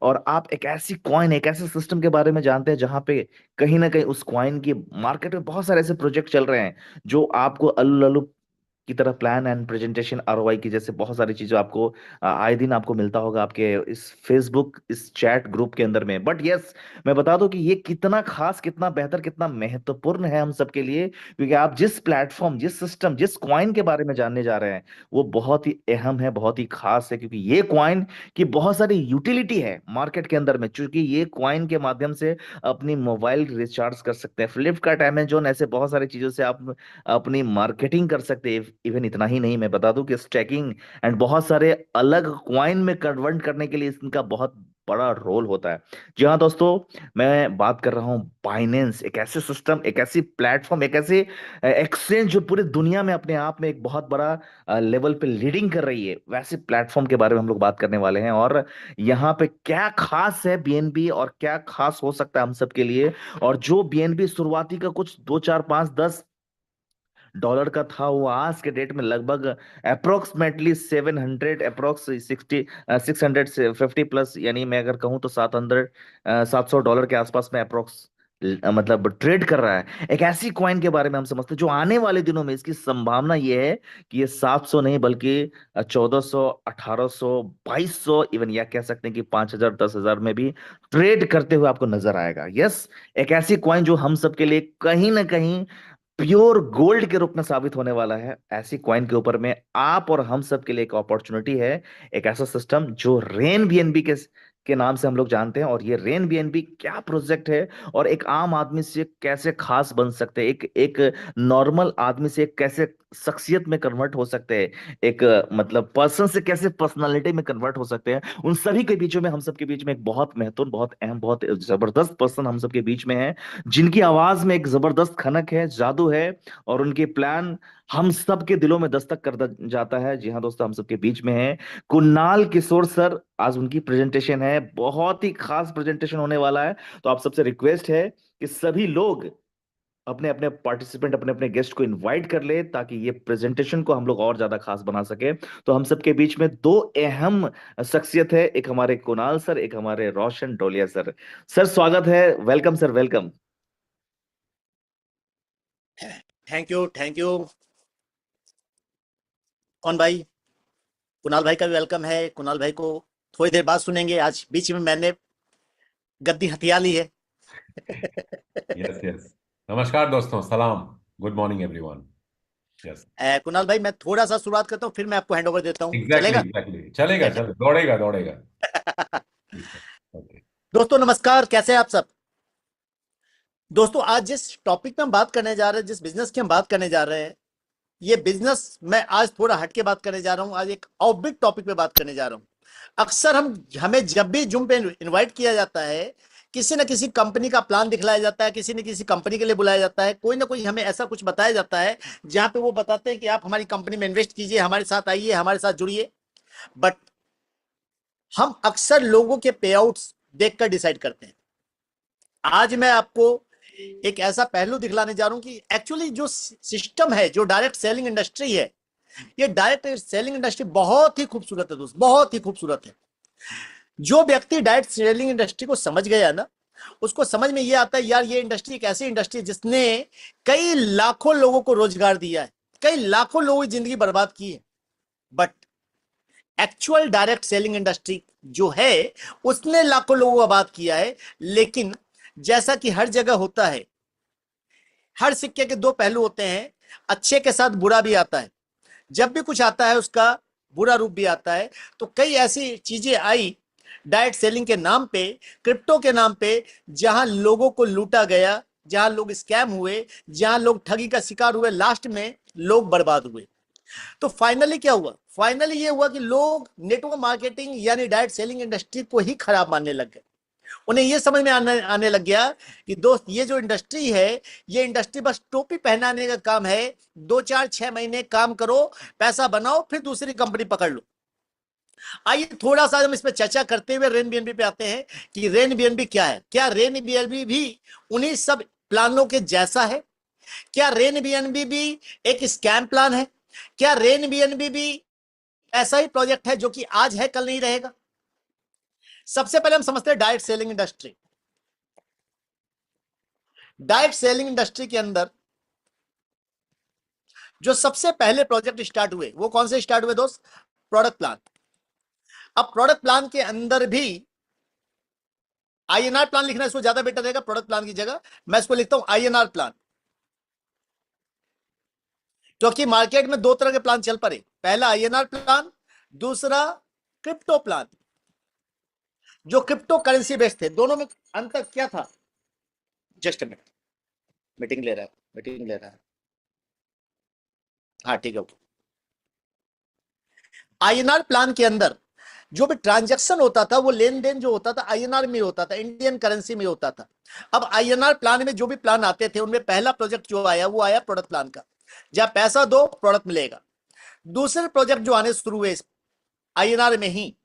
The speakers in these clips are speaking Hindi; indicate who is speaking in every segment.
Speaker 1: और आप एक ऐसी कॉइन, एक ऐसे सिस्टम के बारे में जानते हैं जहां पे कहीं ना कहीं उस कॉइन की मार्केट में बहुत सारे ऐसे प्रोजेक्ट चल रहे हैं जो आपको अल्लू की तरह प्लान एंड प्रेजेंटेशन, आरओआई की जैसे बहुत सारी चीजें आपको आए दिन आपको मिलता होगा आपके इस फेसबुक, इस चैट ग्रुप के अंदर में। बट यस, मैं बता दूं कि ये कितना खास, कितना बेहतर, कितना महत्वपूर्ण है हम सबके लिए, क्योंकि आप जिस प्लेटफॉर्म, जिस सिस्टम, जिस क्वाइन के बारे में जानने जा रहे हैं वो बहुत ही अहम है, बहुत ही खास है, क्योंकि ये क्वाइन की बहुत सारी यूटिलिटी है मार्केट के अंदर में। क्योंकि ये क्वाइन के माध्यम से अपनी मोबाइल रिचार्ज कर सकते हैं, फ्लिपकार्ट, अमेजोन, ऐसे बहुत सारी चीजों से आप अपनी मार्केटिंग कर सकते हैं। इवन इतना ही नहीं, मैं बता दूं कि स्टैकिंग एंड बहुत सारे अलग क्वाइन में कन्वर्ट करने के लिए इनका बहुत बड़ा रोल होता है। जी हाँ दोस्तों, मैं बात कर रहा हूँ बाइनेंस, एक ऐसे सिस्टम, एक ऐसी प्लेटफॉर्म, एक ऐसे एक्सचेंज जो पूरी दुनिया में अपने आप में एक बहुत बड़ा लेवल पे लीडिंग कर रही है। वैसे प्लेटफॉर्म के बारे में हम लोग बात करने वाले हैं, और यहाँ पे क्या खास है बीएनबी और क्या खास हो सकता है हम सबके लिए। और जो बीएनबी शुरुआती का कुछ 2, 4, 5, 10 डॉलर का था, वो आज के डेट में लगभग अप्रोक्सीमेटली 700, अप्रोक्स 650 प्लस, यानी मैं अगर कहूँ तो 700 डॉलर के आसपास में अप्रोक्स मतलब ट्रेड कर रहा है। एक ऐसी कॉइन के बारे में हम समझते हैं जो आने वाले दिनों में इसकी संभावना ये है कि ये 700 नहीं बल्कि 1400, 1800, 2200, इवन या कह सकते हैं कि 5000, 10,000 में भी ट्रेड करते हुए आपको नजर आएगा। यस, एक ऐसी कॉइन जो हम सबके लिए कहीं ना कहीं प्योर गोल्ड के रूप में साबित होने वाला है। ऐसी कॉइन के ऊपर में आप और हम सब के लिए एक अपॉर्चुनिटी है, एक ऐसा सिस्टम जो रेन बीएनबी के नाम से हम लोग जानते हैं। और ये रेन बीएनबी क्या प्रोजेक्ट है, और एक आम आदमी से कैसे खास बन सकते हैं, एक एक नॉर्मल आदमी से कैसे शख्सियत में कन्वर्ट हो सकते हैं, एक मतलब पर्सन से कैसे पर्सनालिटी में कन्वर्ट हो सकते हैं, उन सभी के बीचों में, हम सबके बीच में एक बहुत महत्वपूर्ण, बहुत अहम, बहुत जबरदस्त पर्सन हम सबके बीच में है, जिनकी आवाज में एक जबरदस्त खनक है, जादू है, और उनके प्लान हम सब के दिलों में दस्तक कर जाता है। जी हाँ दोस्तों, हम सबके बीच में है कुणाल किशोर सर। आज उनकी प्रेजेंटेशन है, बहुत ही खास प्रेजेंटेशन होने वाला है। तो आप सबसे रिक्वेस्ट है कि सभी लोग अपने अपने पार्टिसिपेंट, अपने अपने गेस्ट को इनवाइट कर ले, ताकि ये प्रेजेंटेशन को हम लोग और ज्यादा खास बना सके। तो हम सबके बीच में दो अहम शख्सियत है, एक हमारे कुणाल सर, एक हमारे रोशन डोलिया सर। सर स्वागत है, welcome sir, welcome.
Speaker 2: Thank you, thank you. कौन भाई? कुणाल भाई का भी वेलकम है। कुणाल भाई को थोड़ी देर बाद सुनेंगे। आज बीच में मैंने गद्दी हथिया ली है।
Speaker 3: Yes yes. नमस्कार दोस्तों, सलाम, good morning everyone. Yes.
Speaker 2: Kunal भाई, मैं थोड़ा सा शुरुआत करता हूँ, फिर मैं आपको हैंड ओवर देता हूँ,
Speaker 3: एग्जैक्टली
Speaker 2: चलेगा?
Speaker 3: एग्जैक्टली, चलेगा, चलो, दौड़ेगा दौड़ेगा। ठीक है। ओके।
Speaker 2: दोस्तों नमस्कार, कैसे हैं आप सब? दोस्तों आज जिस टॉपिक पे हम बात करने जा रहे हैं, जिस बिजनेस की हम बात करने जा रहे हैं, ये बिजनेस मैं आज थोड़ा हटके बात करने जा रहा हूँ। आज एक ऑफ टॉपिक पे बात करने जा रहा हूँ। अक्सर हमें जब भी जूम पे इनवाइट किया जाता है, किसी न किसी कंपनी का प्लान दिखलाया जाता है, किसी न किसी कंपनी के लिए बुलाया जाता है, कोई ना कोई हमें ऐसा कुछ बताया जाता है जहां पे वो बताते हैं कि आप हमारी कंपनी में इन्वेस्ट कीजिए, हमारे साथ आइए, हमारे साथ जुड़िए। बट हम अक्सर लोगों के पे आउट्स देखकर डिसाइड करते हैं। आज मैं आपको एक ऐसा पहलू दिखलाने जा रहा हूं कि एक्चुअली जो सिस्टम है, जो डायरेक्ट सेलिंग इंडस्ट्री है, ये डायरेक्ट सेलिंग इंडस्ट्री बहुत ही खूबसूरत है दोस्त, बहुत ही खूबसूरत है। जो व्यक्ति डायरेक्ट सेलिंग इंडस्ट्री को समझ गया ना, उसको समझ में ये आता है, यार ये इंडस्ट्री एक ऐसी इंडस्ट्री है जिसने कई लाखों लोगों को रोजगार दिया है, कई लाखों लोगों की जिंदगी बर्बाद की है। But actual direct selling industry जो है, उसने लाखों लोगों को आबाद किया है। लेकिन जैसा कि हर जगह होता है, हर सिक्के के दो पहलू होते हैं, अच्छे के साथ बुरा भी आता है। जब भी कुछ आता है उसका बुरा रूप भी आता है। तो कई ऐसी चीजें आई डायरेक्ट सेलिंग के नाम पे, क्रिप्टो के नाम पे, जहां लोगों को लूटा गया, जहां लोग स्कैम हुए, जहां लोग ठगी का शिकार हुए, लास्ट में लोग बर्बाद हुए। तो फाइनली क्या हुआ? फाइनली ये हुआ कि लोग नेटवर्क मार्केटिंग यानी डायरेक्ट सेलिंग इंडस्ट्री को ही खराब मानने लग गए। उन्हें यह समझ में आने लग गया कि दोस्त, ये जो इंडस्ट्री है, ये इंडस्ट्री बस टोपी पहनाने का काम है। 2, 4, 6 महीने काम करो, पैसा बनाओ, फिर दूसरी कंपनी पकड़ लो। आइए थोड़ा सा हम इस पर चर्चा करते हुए रेन बीएनबी पे आते हैं कि रेन बीएनबी क्या है। क्या रेन बीएनबी भी उन्हीं सब प्लानों के जैसा है? क्या रेन बीएनबी भी एक स्कैम प्लान है? क्या रेन बीएनबी भी ऐसा ही प्रोजेक्ट है जो कि आज है कल नहीं रहेगा? सबसे पहले हम समझते हैं direct selling industry. Direct selling industry के अंदर जो सबसे पहले प्रोजेक्ट स्टार्ट हुए वो कौन से स्टार्ट हुए दोस्त? Product plan. अब प्रोडक्ट प्लान के अंदर भी आईएनआर प्लान लिखना इसको ज्यादा बेटर रहेगा प्रोडक्ट प्लान की जगह, मैं इसको लिखता हूं आईएनआर प्लान, क्योंकि मार्केट में दो तरह के प्लान चल पड़े, पहला आईएनआर प्लान, दूसरा क्रिप्टो प्लान, जो क्रिप्टो करेंसी बेस्ड थे। दोनों में अंतर क्या था? जस्ट मिनट, मीटिंग ले रहा है, मीटिंग ले रहा है। हाँ ठीक है। आईएनआर प्लान के अंदर जो भी ट्रांजैक्शन होता था वो लेन देन जो होता था आईएनआर में होता था, इंडियन करेंसी में होता था। अब आईएनआर प्लान में जो भी प्लान आते थे उनमें पहला प्रोजेक्ट जो आया वो आया प्रोडक्ट प्लान का, जहां पैसा दो प्रोडक्ट मिलेगा। दूसरे प्रोजेक्ट जो आने शुरू हुए आईएनआर में ही,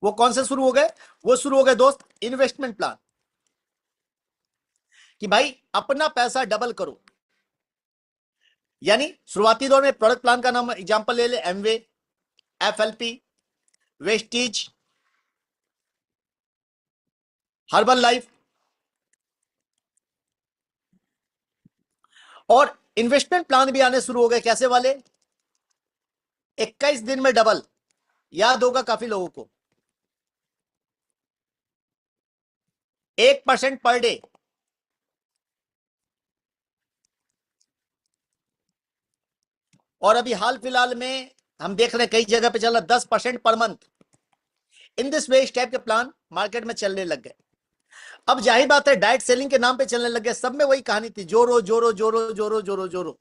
Speaker 2: वो कौन से शुरू हो गए? वो शुरू हो गए दोस्त इन्वेस्टमेंट प्लान, कि भाई अपना पैसा डबल करो। यानी शुरुआती दौर में प्रोडक्ट प्लान का नाम एग्जांपल ले ले, Amway, FLP, Vestige, herbal life. और इन्वेस्टमेंट प्लान भी आने शुरू हो गए, कैसे वाले? 21 दिन में डबल, याद होगा काफी लोगों को, 1% पर डे। और अभी हाल फिलहाल में हम देख रहे हैं कई जगह पे चल रहा 10% per month. In this way इस टाइप के प्लान मार्केट में चलने लग गए। अब जाहिर बात है डायरेक्ट सेलिंग के नाम पे चलने लग गए, सब में वही कहानी थी, जोरो जोरो जोरो जोरो जोरो जोरो।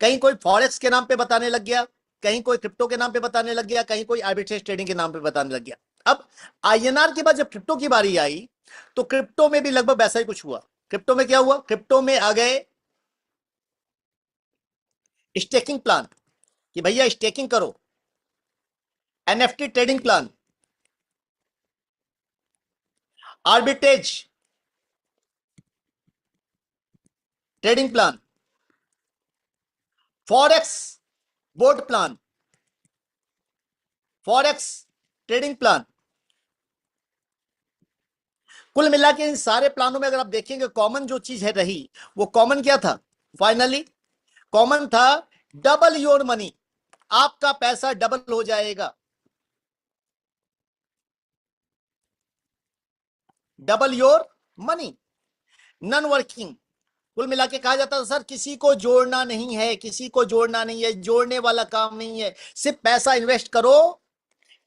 Speaker 2: कहीं कोई फॉरेक्स के नाम पे बताने लग गया, कहीं कोई क्रिप्टो के नाम पे बताने लग गया, कहीं कोई आर्बिट्रेज ट्रेडिंग के नाम पे बताने लग गया। अब आईएनआर के बाद जब क्रिप्टो की बारी आई तो क्रिप्टो में भी लगभग वैसा ही कुछ हुआ। क्रिप्टो में क्या हुआ? क्रिप्टो में आ गए स्टेकिंग प्लान, कि भैया स्टेकिंग करो, NFT trading plan, arbitrage trading plan, forex board plan, forex trading plan. कुल मिला के इन सारे प्लानों में अगर आप देखेंगे कॉमन जो चीज है रही, वो कॉमन क्या था? फाइनली कॉमन था डबल योर मनी, आपका पैसा डबल हो जाएगा। Double your money, non working. कुल मिला के कहा जाता था सर किसी को जोड़ना नहीं है, किसी को जोड़ना नहीं है, जोड़ने वाला काम नहीं है, सिर्फ पैसा इन्वेस्ट करो,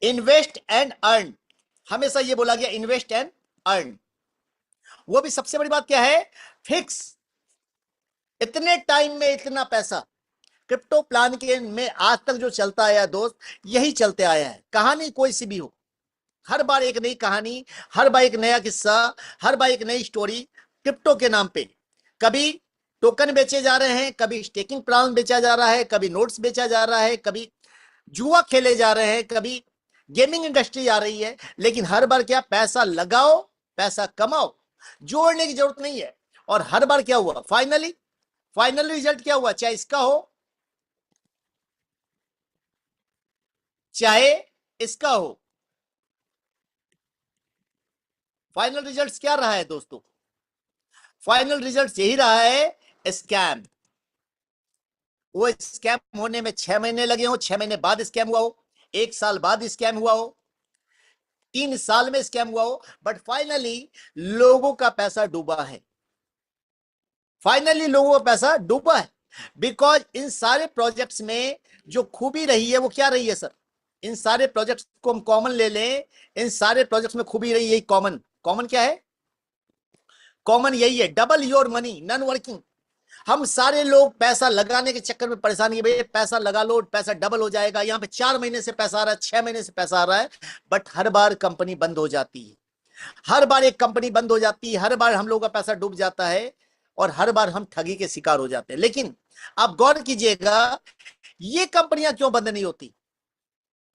Speaker 2: इन्वेस्ट एंड अर्न। हमेशा ये बोला गया इन्वेस्ट एंड अर्न। वो भी सबसे बड़ी बात क्या है? फिक्स, इतने टाइम में इतना पैसा। क्रिप्टो प्लान के में आज तक जो चलता आया दोस्त, यही चलते आया है। कहानी कोई सी भी हो, हर बार एक नई कहानी, हर बार एक नया किस्सा, हर बार एक नई स्टोरी क्रिप्टो के नाम पे। कभी टोकन बेचे जा रहे हैं, कभी स्टेकिंग प्लान बेचा जा रहा है, कभी नोट्स बेचा जा रहा है, कभी जुआ खेले जा रहे हैं, कभी गेमिंग इंडस्ट्री आ रही है। लेकिन हर बार क्या? पैसा लगाओ, पैसा कमाओ, जोड़ने की जरूरत नहीं है। और हर बार क्या हुआ? फाइनल रिजल्ट क्या हुआ? चाहे इसका हो चाहे इसका हो, फाइनल रिजल्ट क्या रहा है दोस्तों? फाइनल रिजल्ट यही रहा है स्कैम। वो स्कैम होने में 6 महीने लगे हो, 6 महीने बाद स्कैम हुआ हो, 1 साल बाद स्कैम हुआ हो, 3 साल में स्कैम हुआ हो, बट फाइनली लोगों का पैसा डूबा है। फाइनली लोगों का पैसा डूबा है बिकॉज इन सारे प्रोजेक्ट्स में जो खूबी रही है वो क्या रही है सर? इन सारे प्रोजेक्ट्स को हम कॉमन ले लें, इन सारे प्रोजेक्ट्स में खूबी रही है कॉमन। कॉमन क्या है? कॉमन यही है, double your money, non working. हम सारे लोग पैसा लगाने के चक्कर में परेशान है, भाई पैसा लगा लो, पैसा डबल हो जाएगा। यहाँ पे 4 महीने से पैसा आ रहा है, 6 महीने से पैसा आ रहा है, बट हर बार कंपनी बंद हो जाती है, हर बार एक कंपनी बंद हो जाती है, हर बार हम लोग का पैसा डूब जाता है और हर बार हम ठगी के शिकार हो जाते हैं। लेकिन आप गौर कीजिएगा, ये कंपनियां क्यों बंद नहीं होती?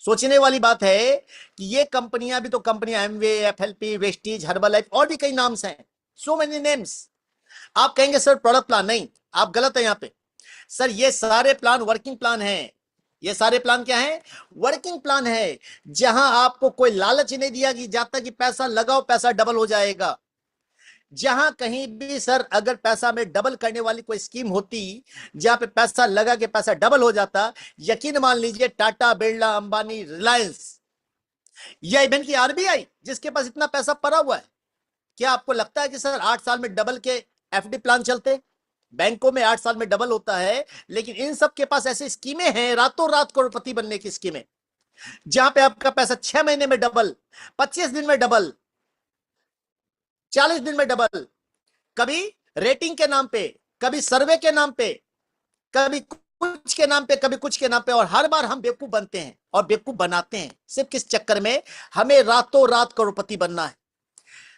Speaker 2: सोचने वाली बात है कि ये कंपनियां भी तो कंपनियां Amway, FLP, Vestige, herbal life और भी कई नाम्स हैं, सो मेनी नेम्स। आप कहेंगे सर प्रोडक्ट प्लान, नहीं, आप गलत है यहां पे। सर ये सारे प्लान वर्किंग प्लान हैं, ये सारे प्लान क्या है? वर्किंग प्लान है, जहां आपको कोई लालच नहीं दिया कि जाता कि पैसा लगाओ पैसा डबल हो जाएगा। जहां कहीं भी सर अगर पैसा में डबल करने वाली कोई स्कीम होती, जहां पे पैसा लगा के पैसा डबल हो जाता, यकीन मान लीजिए टाटा, बिरला, अंबानी, रिलायंस या इवन की आरबीआई जिसके पास इतना पैसा पड़ा हुआ है, क्या आपको लगता है कि सर 8 साल में डबल के एफडी प्लान चलते? बैंकों में 8 साल में डबल होता है, लेकिन इन सब के पास ऐसी स्कीमें हैं, रातों रात करोड़पति बनने की स्कीमें, जहां पे आपका पैसा 6 महीने में डबल, 25 दिन में डबल, 40 दिन में डबल, कभी रेटिंग के नाम पे, कभी सर्वे के नाम पे, कभी कुछ के नाम पे, कभी कुछ के नाम पे, और हर बार हम बेवकूफ बनते हैं और बेवकूफ बनाते हैं सिर्फ किस चक्कर में? हमें रातों रात करोड़पति बनना है।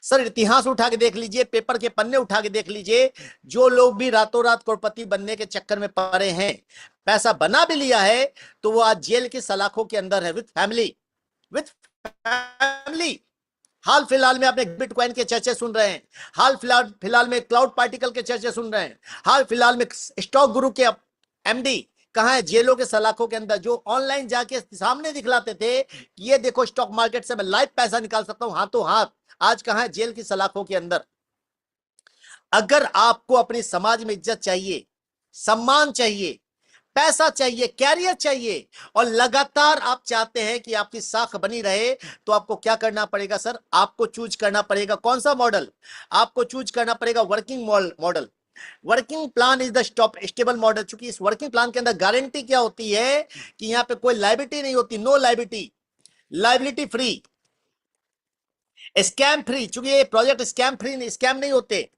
Speaker 2: सर इतिहास उठा के देख लीजिए, पेपर के पन्ने उठा के देख लीजिए, जो लोग भी रातों रात करोड़पति बनने के चक्कर में पड़े हैं, पैसा बना भी लिया है, तो वो आज जेल की सलाखों के अंदर है विथ फैमिली, विथ फैमिली। हाल फिलहाल में आपने बिटकॉइन के चर्चे सुन रहे हैं, हाल फिलहाल में क्लाउड पार्टिकल के चर्चे सुन रहे हैं, हाल फिलहाल में स्टॉक गुरु के एमडी कहां है? जेलों के सलाखों के अंदर, जो ऑनलाइन जाके सामने दिखलाते थे कि ये देखो स्टॉक मार्केट से मैं लाइव पैसा निकाल सकता हूं हाथों हाथ, आज कहां है? जेल की सलाखों के अंदर। अगर आपको अपनी समाज में इज्जत चाहिए, सम्मान चाहिए, पैसा चाहिए, कैरियर चाहिए, और लगातार आप चाहते हैं कि आपकी साख बनी रहे, तो आपको क्या करना पड़ेगा सर? आपको चूज करना पड़ेगा कौन सा मॉडल? आपको चूज करना पड़ेगा working model. Working plan is the stable model. चूंकि इस वर्किंग प्लान के अंदर गारंटी क्या होती है कि यहां पे कोई लायबिलिटी नहीं होती, no liability, liability free, scam free. चूंकि ये प्रोजेक्ट स्कैम फ्री, स्कैम नहीं होते,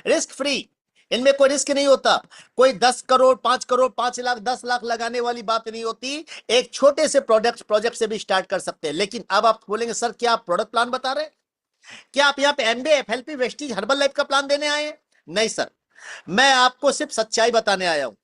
Speaker 2: रिस्क फ्री, इनमें कोई रिस्क नहीं होता। कोई 10 करोड़, 5 करोड़, 5 लाख, 10 लाख लगाने वाली बात नहीं होती। एक छोटे से प्रोजेक्ट से भी स्टार्ट कर सकते हैं। लेकिन अब आप बोलेंगे सर क्या आप प्रोडक्ट प्लान बता रहे हैं? क्या आप यहाँ पे MBA, FLP, Vestige, herbal life का प्लान देने आए हैं? नहीं सर, मैं आपको सिर्फ सच्चाई बताने आया हूं।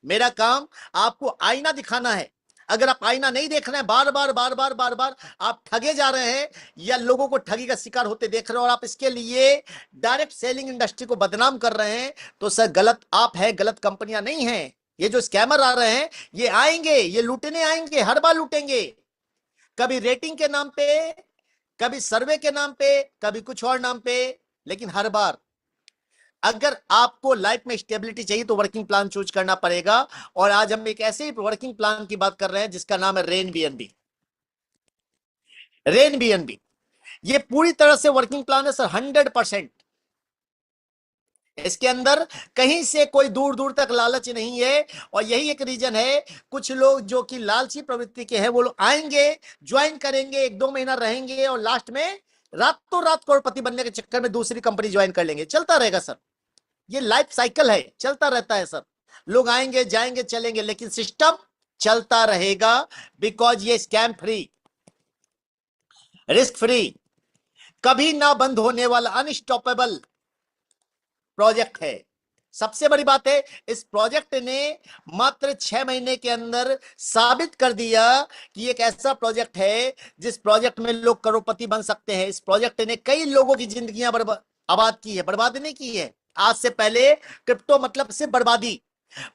Speaker 2: मेरा काम आपको आईना दिखाना है। अगर आप आईना नहीं देख रहे हैं, बार बार बार बार बार बार आप ठगे जा रहे हैं या लोगों को ठगी का शिकार होते देख रहे हो, और आप इसके लिए डायरेक्ट सेलिंग इंडस्ट्री को बदनाम कर रहे हैं, तो सर गलत आप है, गलत कंपनियां नहीं हैं। ये जो स्कैमर आ रहे हैं, ये आएंगे, ये लूटने आएंगे, हर बार लूटेंगे, कभी रेटिंग के नाम पे, कभी सर्वे के नाम पे, कभी कुछ और नाम पे, लेकिन हर बार अगर आपको लाइफ में स्टेबिलिटी चाहिए तो वर्किंग प्लान चूज करना पड़ेगा। और आज हम एक ऐसे ही वर्किंग प्लान की बात कर रहे हैं जिसका नाम है रेन बीएनबी। रेन बीएनबी ये पूरी तरह से वर्किंग प्लान है सर, 100%। इसके अंदर कहीं से कोई दूर दूर तक लालच नहीं है। और यही एक रीजन है, कुछ लोग जो कि लालची प्रवृत्ति के हैं, वो लोग आएंगे, ज्वाइन करेंगे, 1-2 महीना रहेंगे, और लास्ट में रातों रात करोड़पति बनने के चक्कर में दूसरी कंपनी ज्वाइन कर लेंगे। चलता रहेगा सर, ये लाइफ साइकिल है, चलता रहता है सर। लोग आएंगे, जाएंगे, चलेंगे, लेकिन सिस्टम चलता रहेगा, बिकॉज ये स्कैम फ्री, रिस्क फ्री, कभी ना बंद होने वाला अनस्टॉपेबल प्रोजेक्ट है। सबसे बड़ी बात है, इस प्रोजेक्ट ने मात्र 6 महीने के अंदर साबित कर दिया कि एक ऐसा प्रोजेक्ट है जिस प्रोजेक्ट में लोग करोड़पति बन सकते हैं। इस प्रोजेक्ट ने कई लोगों की जिंदगियां आबाद की है, बर्बाद नहीं की है। आज से पहले क्रिप्टो मतलब सिर्फ बर्बादी,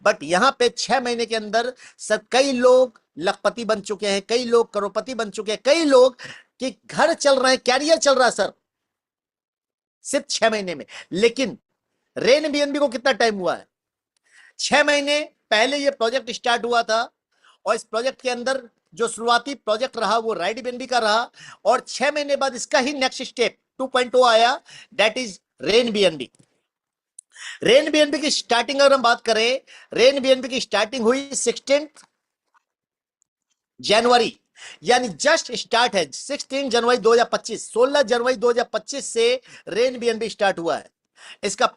Speaker 2: बट यहां पे 6 महीने के अंदर सब कई लोग लखपति बन चुके हैं, कई लोग करोड़पति बन चुके हैं, कई लोग के घर चल रहे हैं, कैरियर चल रहा है सर, सिर्फ 6 महीने में। लेकिन रेन बीएनबी को कितना टाइम हुआ है? 6 महीने पहले ये प्रोजेक्ट स्टार्ट हुआ था, और इस प्रोजेक्ट के अंदर जो शुरुआती प्रोजेक्ट रहा वो राइड बीएनबी का रहा, और 6 महीने बाद इसका ही नेक्स्ट स्टेप 2.0 आया, that is rain BNB. Rain BNB की स्टार्टिंग अगर हम बात करें, रेन बीएनबी की स्टार्टिंग हुई 16 जनवरी, यानी जस्ट स्टार्ट है 16 जनवरी 2025, 16 जनवरी 2025 से रेन बीएनबी स्टार्ट हुआ है। इसका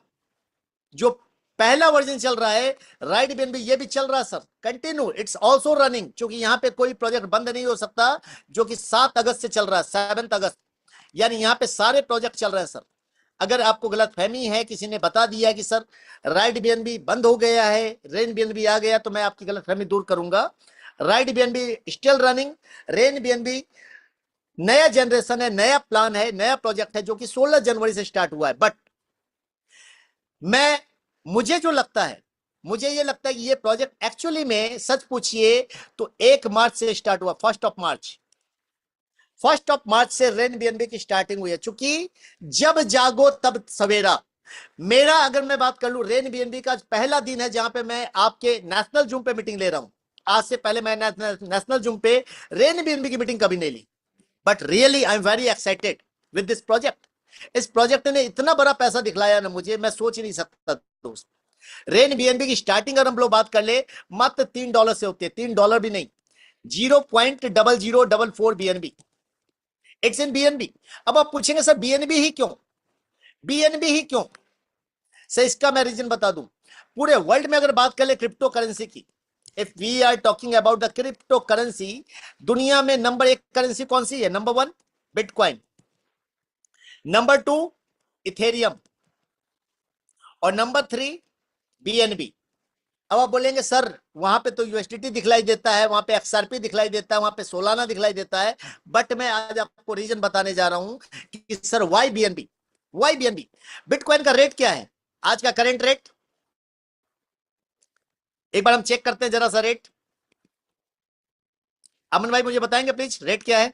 Speaker 2: जो पहला वर्जन चल रहा है राइड बीएनबी, ये भी चल रहा है sir, continue, it's also running, क्योंकि यहां पे कोई प्रोजेक्ट बंद नहीं हो सकता, जो कि 7 अगस्त से चल रहा है, 7 अगस्त, यानी यहां पे सारे प्रोजेक्ट चल रहे हैं सर। अगर आपको गलतफहमी है, किसी ने बता दिया कि सर राइड बीएनबी बंद हो गया है, रेन बीएनबी आ गया, तो मैं आपकी गलतफहमी दूर करूंगा। Ride BNB still running, rain BNB नया जनरेशन है, नया प्लान है, नया प्रोजेक्ट है, जो कि 16 जनवरी से स्टार्ट हुआ है। बट मुझे जो लगता है मुझे ये लगता है कि ये प्रोजेक्ट एक्चुअली में सच पूछिए तो 1 मार्च से स्टार्ट हुआ, 1 मार्च से रेन बीएनबी की स्टार्टिंग हुई है। चूंकि जब जागो तब सवेरा, मेरा अगर मैं बात कर लूं, रेन बीएनबी का पहला दिन है जहां पे मैं आपके नेशनल जूम पे मीटिंग ले रहा हूं। आज से पहले मैं नेशनल जूम पे रेन बीएनबी की मीटिंग कभी नहीं ली, but really I am very excited with this project. इस प्रोजेक्ट ने इतना बड़ा पैसा दिखलाया ना मुझे, मैं सोच ही नहीं सकता दोस्त। रेन बीएनबी की स्टार्टिंग अगर हम लोग बात कर ले, मात्र $3 से होती है, $3 भी नहीं, 0.0044 बीएनबी, इट्स इन बीएनबी। अब आप पूछेंगे सर बीएनबी ही क्यों, बीएनबी ही क्यों? सर इसका मैं रीजन बता दूं। पूरे वर्ल्ड में अगर बात कर ले क्रिप्टो करेंसी की, if we are talking about the cryptocurrency, दुनिया में नंबर 1 करेंसी कौन सी है? नंबर 1 बिटकॉइन, नंबर 2 इथेरियम, और नंबर 3 बीएनबी। अब आप बोलेंगे सर वहां पे तो यूएसडीटी दिखलाई देता है, वहां पे एक्सआरपी दिखलाई देता है, वहां पे सोलाना दिखलाई देता है, बट मैं आज आपको रीजन बताने जा रहा हूं कि sir why BNB, why BNB. Bitcoin का रेट क्या है आज का करंट रेट? एक बार हम चेक करते हैं जरा सा रेट। अमन भाई मुझे बताएंगे प्लीज रेट क्या है?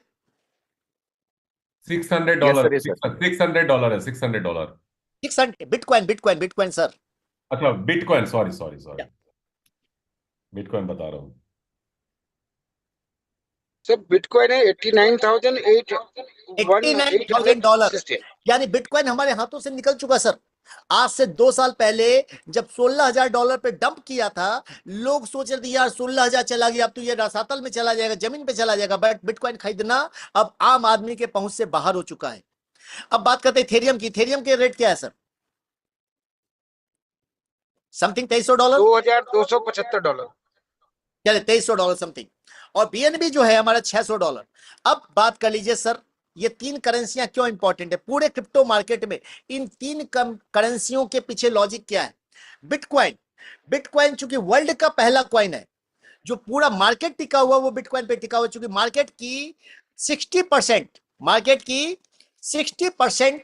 Speaker 3: $600
Speaker 1: yes sir.
Speaker 3: $600 है, $600।
Speaker 2: 600 बिटकॉइन, बिटकॉइन, बिटकॉइन सर।
Speaker 3: अच्छा bitcoin, sorry sorry sorry, bitcoin बता रहा हूँ।
Speaker 4: सर बिटकॉइन है $89,860।
Speaker 2: यानी बिटकॉइन हमारे हाथों से निकल चुका सर। आज से 2 साल पहले जब $16,000 पे डंप किया था, लोग सोच रहे थे यार 16,000 चला गया, अब तो ये रसातल में चला जाएगा, जमीन पे चला जाएगा, बट बिटकॉइन खरीदना अब आम आदमी के पहुंच से बाहर हो चुका है। अब बात करते हैं इथेरियम की। इथेरियम के रेट क्या है सर? समथिंग $2300,
Speaker 4: $2,275।
Speaker 2: चले $2300 समथिंग। और बीएनबी जो है हमारा $600। अब बात कर लीजिए सर, ये 3 करेंसियां क्यों इंपॉर्टेंट है पूरे क्रिप्टो मार्केट में? इन 3 करेंसियों के पीछे लॉजिक क्या है? बिटकॉइन, बिटकॉइन चूंकि वर्ल्ड का पहला कॉइन है, जो पूरा मार्केट टिका हुआ वो बिटकॉइन पे टिका हुआ, चूंकि मार्केट की 60%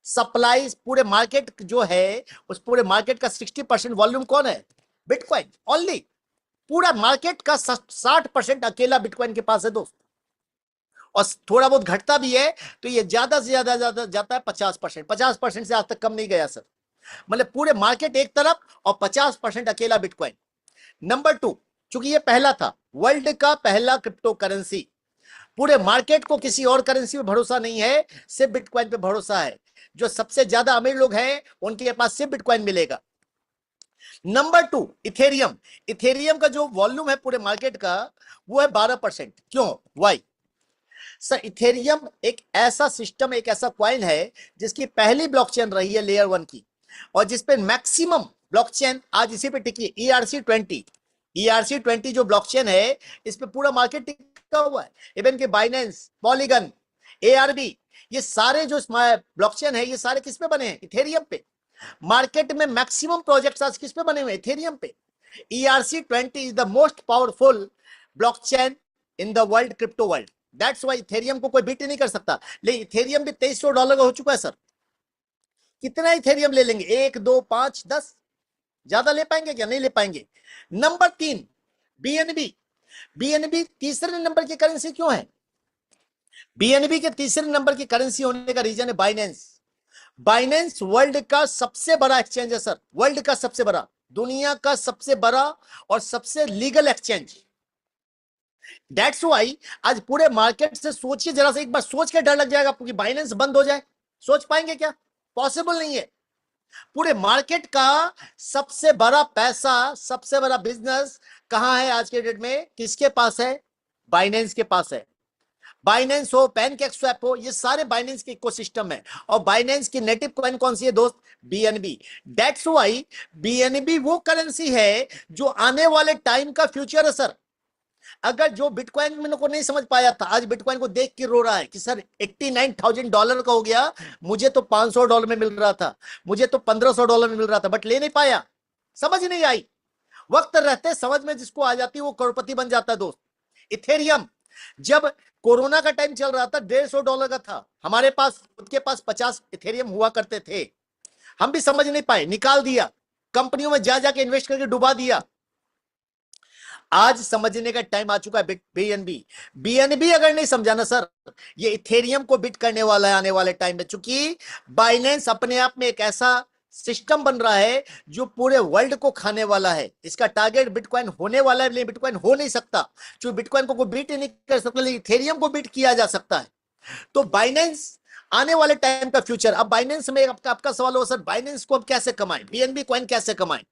Speaker 2: सप्लाई, पूरे मार्केट जो है उस पूरे मार्केट का 60% वॉल्यूम कौन है? Bitcoin only. पूरा मार्केट का 60% अकेला बिटकॉइन के पास है दोस्त, और थोड़ा बहुत घटता भी है तो ये ज्यादा से ज्यादा जाता है 50%। 50% से आज तक कम नहीं गया सर। मतलब पूरे मार्केट एक तरफ और 50% अकेला बिटकॉइन। नंबर 2, चूंकि ये पहला था, वर्ल्ड का पहला क्रिप्टो करेंसी, पूरे मार्केट को किसी और करेंसी पे भरोसा नहीं है, सिर्फ बिटकॉइन पे भरोसा है। जो सबसे ज्यादा अमीर लोग हैं उनके पास सिर्फ बिटकॉइन मिलेगा। Number 2 Ethereum. इथेरियम का जो वॉल्यूम है पूरे मार्केट का वो है 12%। क्यों? वाई? सर इथेरियम एक ऐसा सिस्टम, एक ऐसा कॉइन है जिसकी पहली ब्लॉकचेन रही है लेयर 1 की, और जिसपे मैक्सिमम ब्लॉकचेन आज इसी पे टिकी है। ERC20 जो ब्लॉकचेन है इस पे पूरा मार्केट टिका हुआ है। इवन के बाइनेंस, पॉलीगन, ARB, ये सारे जो ब्लॉकचेन है ये सारे किस पे बने हैं? इथेरियम पे। मार्केट में मैक्सिमम प्रोजेक्ट्स आज किस पे बने हुए? इथेरियम पे। ERC20 is the most powerful blockchain in the world, crypto world. That's why Ethereum को कोई बीट नहीं कर सकता। लेकिन इथेरियम भी $2300 का हो चुका है सर। कितना इथेरियम ले लेंगे? 1, 2, 5, 10? ज्यादा ले पाएंगे क्या? नहीं ले पाएंगे। Number 3 BNB. बीएनबी तीसरे नंबर की करेंसी क्यों है? बीएनबी के तीसरे नंबर की करेंसी होने का रीजन है बाइनेंस। बाइनेंस वर्ल्ड का सबसे बड़ा एक्सचेंज है सर, वर्ल्ड का सबसे बड़ा, दुनिया का सबसे बड़ा और सबसे लीगल एक्सचेंज। दैट्स व्हाई आज पूरे मार्केट से सोचिए जरा सा, एक बार सोच के डर लग जाएगा आपको कि बाइनेंस बंद हो जाए। सोच पाएंगे क्या? पॉसिबल नहीं है। पूरे मार्केट का सबसे बड़ा पैसा, सबसे बड़ा बिजनेस कहां है आज के डेट में? किसके पास है? बाइनेंस के पास है। बाइनेंस हो, पैनकेकस्वैप हो, ये सारे बाइनेंस के इकोसिस्टम है। और बाइनेंस की नेटिव कॉइन कौन सी है दोस्त? बीएनबी। दैट्स व्हाई बीएनबी वो करेंसी है जो आने वाले टाइम का फ्यूचर है सर। अगर जो बिटकॉइन में को नहीं समझ पाया था, आज बिटकॉइन को देख के रो रहा है कि सर $89,000 का हो गया, मुझे तो $500 में मिल रहा था, मुझे तो $1,500 में मिल रहा था, बट ले नहीं पाया, समझ नहीं आई। वक्त रहते समझ में जिसको आ जाती है वो करोड़पति बन जाता है दोस्त। इथेरियम जब कोरोना का टाइम चल रहा था $150 का था, हमारे पास, खुद के पास 50 इथेरियम हुआ करते थे, हम भी समझ नहीं पाए, निकाल दिया। कंपनियों में जा जाके इन्वेस्ट करके डुबा दिया। आज समझने का टाइम आ चुका है बीएनबी। बीएनबी अगर नहीं समझा ना सर, ये इथेरियम को बिट करने वाला है आने वाले टाइम में, चूंकि बाइनेंस अपने आप में एक ऐसा सिस्टम बन रहा है जो पूरे वर्ल्ड को खाने वाला है। इसका टारगेट बिटकॉइन होने वाला है, लेकिन बिटकॉइन हो नहीं सकता, क्योंकि बिटकॉइन को कोई बीट नहीं कर सकता, लेकिन इथेरियम को बीट किया जा सकता है। तो बाइनेंस आने वाले टाइम का फ्यूचर। अब बाइनेंस में आपका सवाल हो सर, बाइनेंस को अब कैसे कमाएं, बीएनबी कॉइन कैसे कमाएं?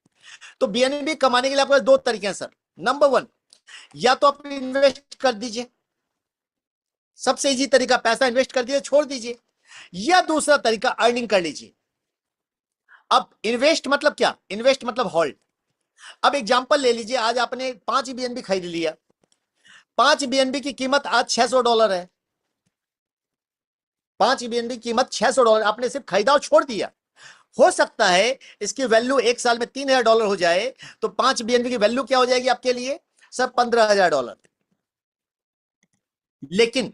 Speaker 2: तो बीएनबी कमाने के लिए आपके दो तरीके हैं सर। नंबर वन, या तो आप इन्वेस्ट कर दीजिए, सबसे इजी तरीका, पैसा इन्वेस्ट कर दीजिए, छोड़ दीजिए। या दूसरा तरीका, अर्निंग कर लीजिए। अब इन्वेस्ट मतलब क्या? इन्वेस्ट मतलब होल्ड। अब एग्जांपल ले लीजिए, आज आपने 5 बीएनबी खरीद लिया, 5 बीएनबी की कीमत आज $600 है। 5 बीएनबी की कीमत $600, आपने सिर्फ खरीदा और छोड़ दिया। हो सकता है इसकी वैल्यू एक साल में $3000 हो जाए, तो 5 बीएनबी की वैल्यू क्या हो जाएगी आपके लिए सर? $15000। लेकिन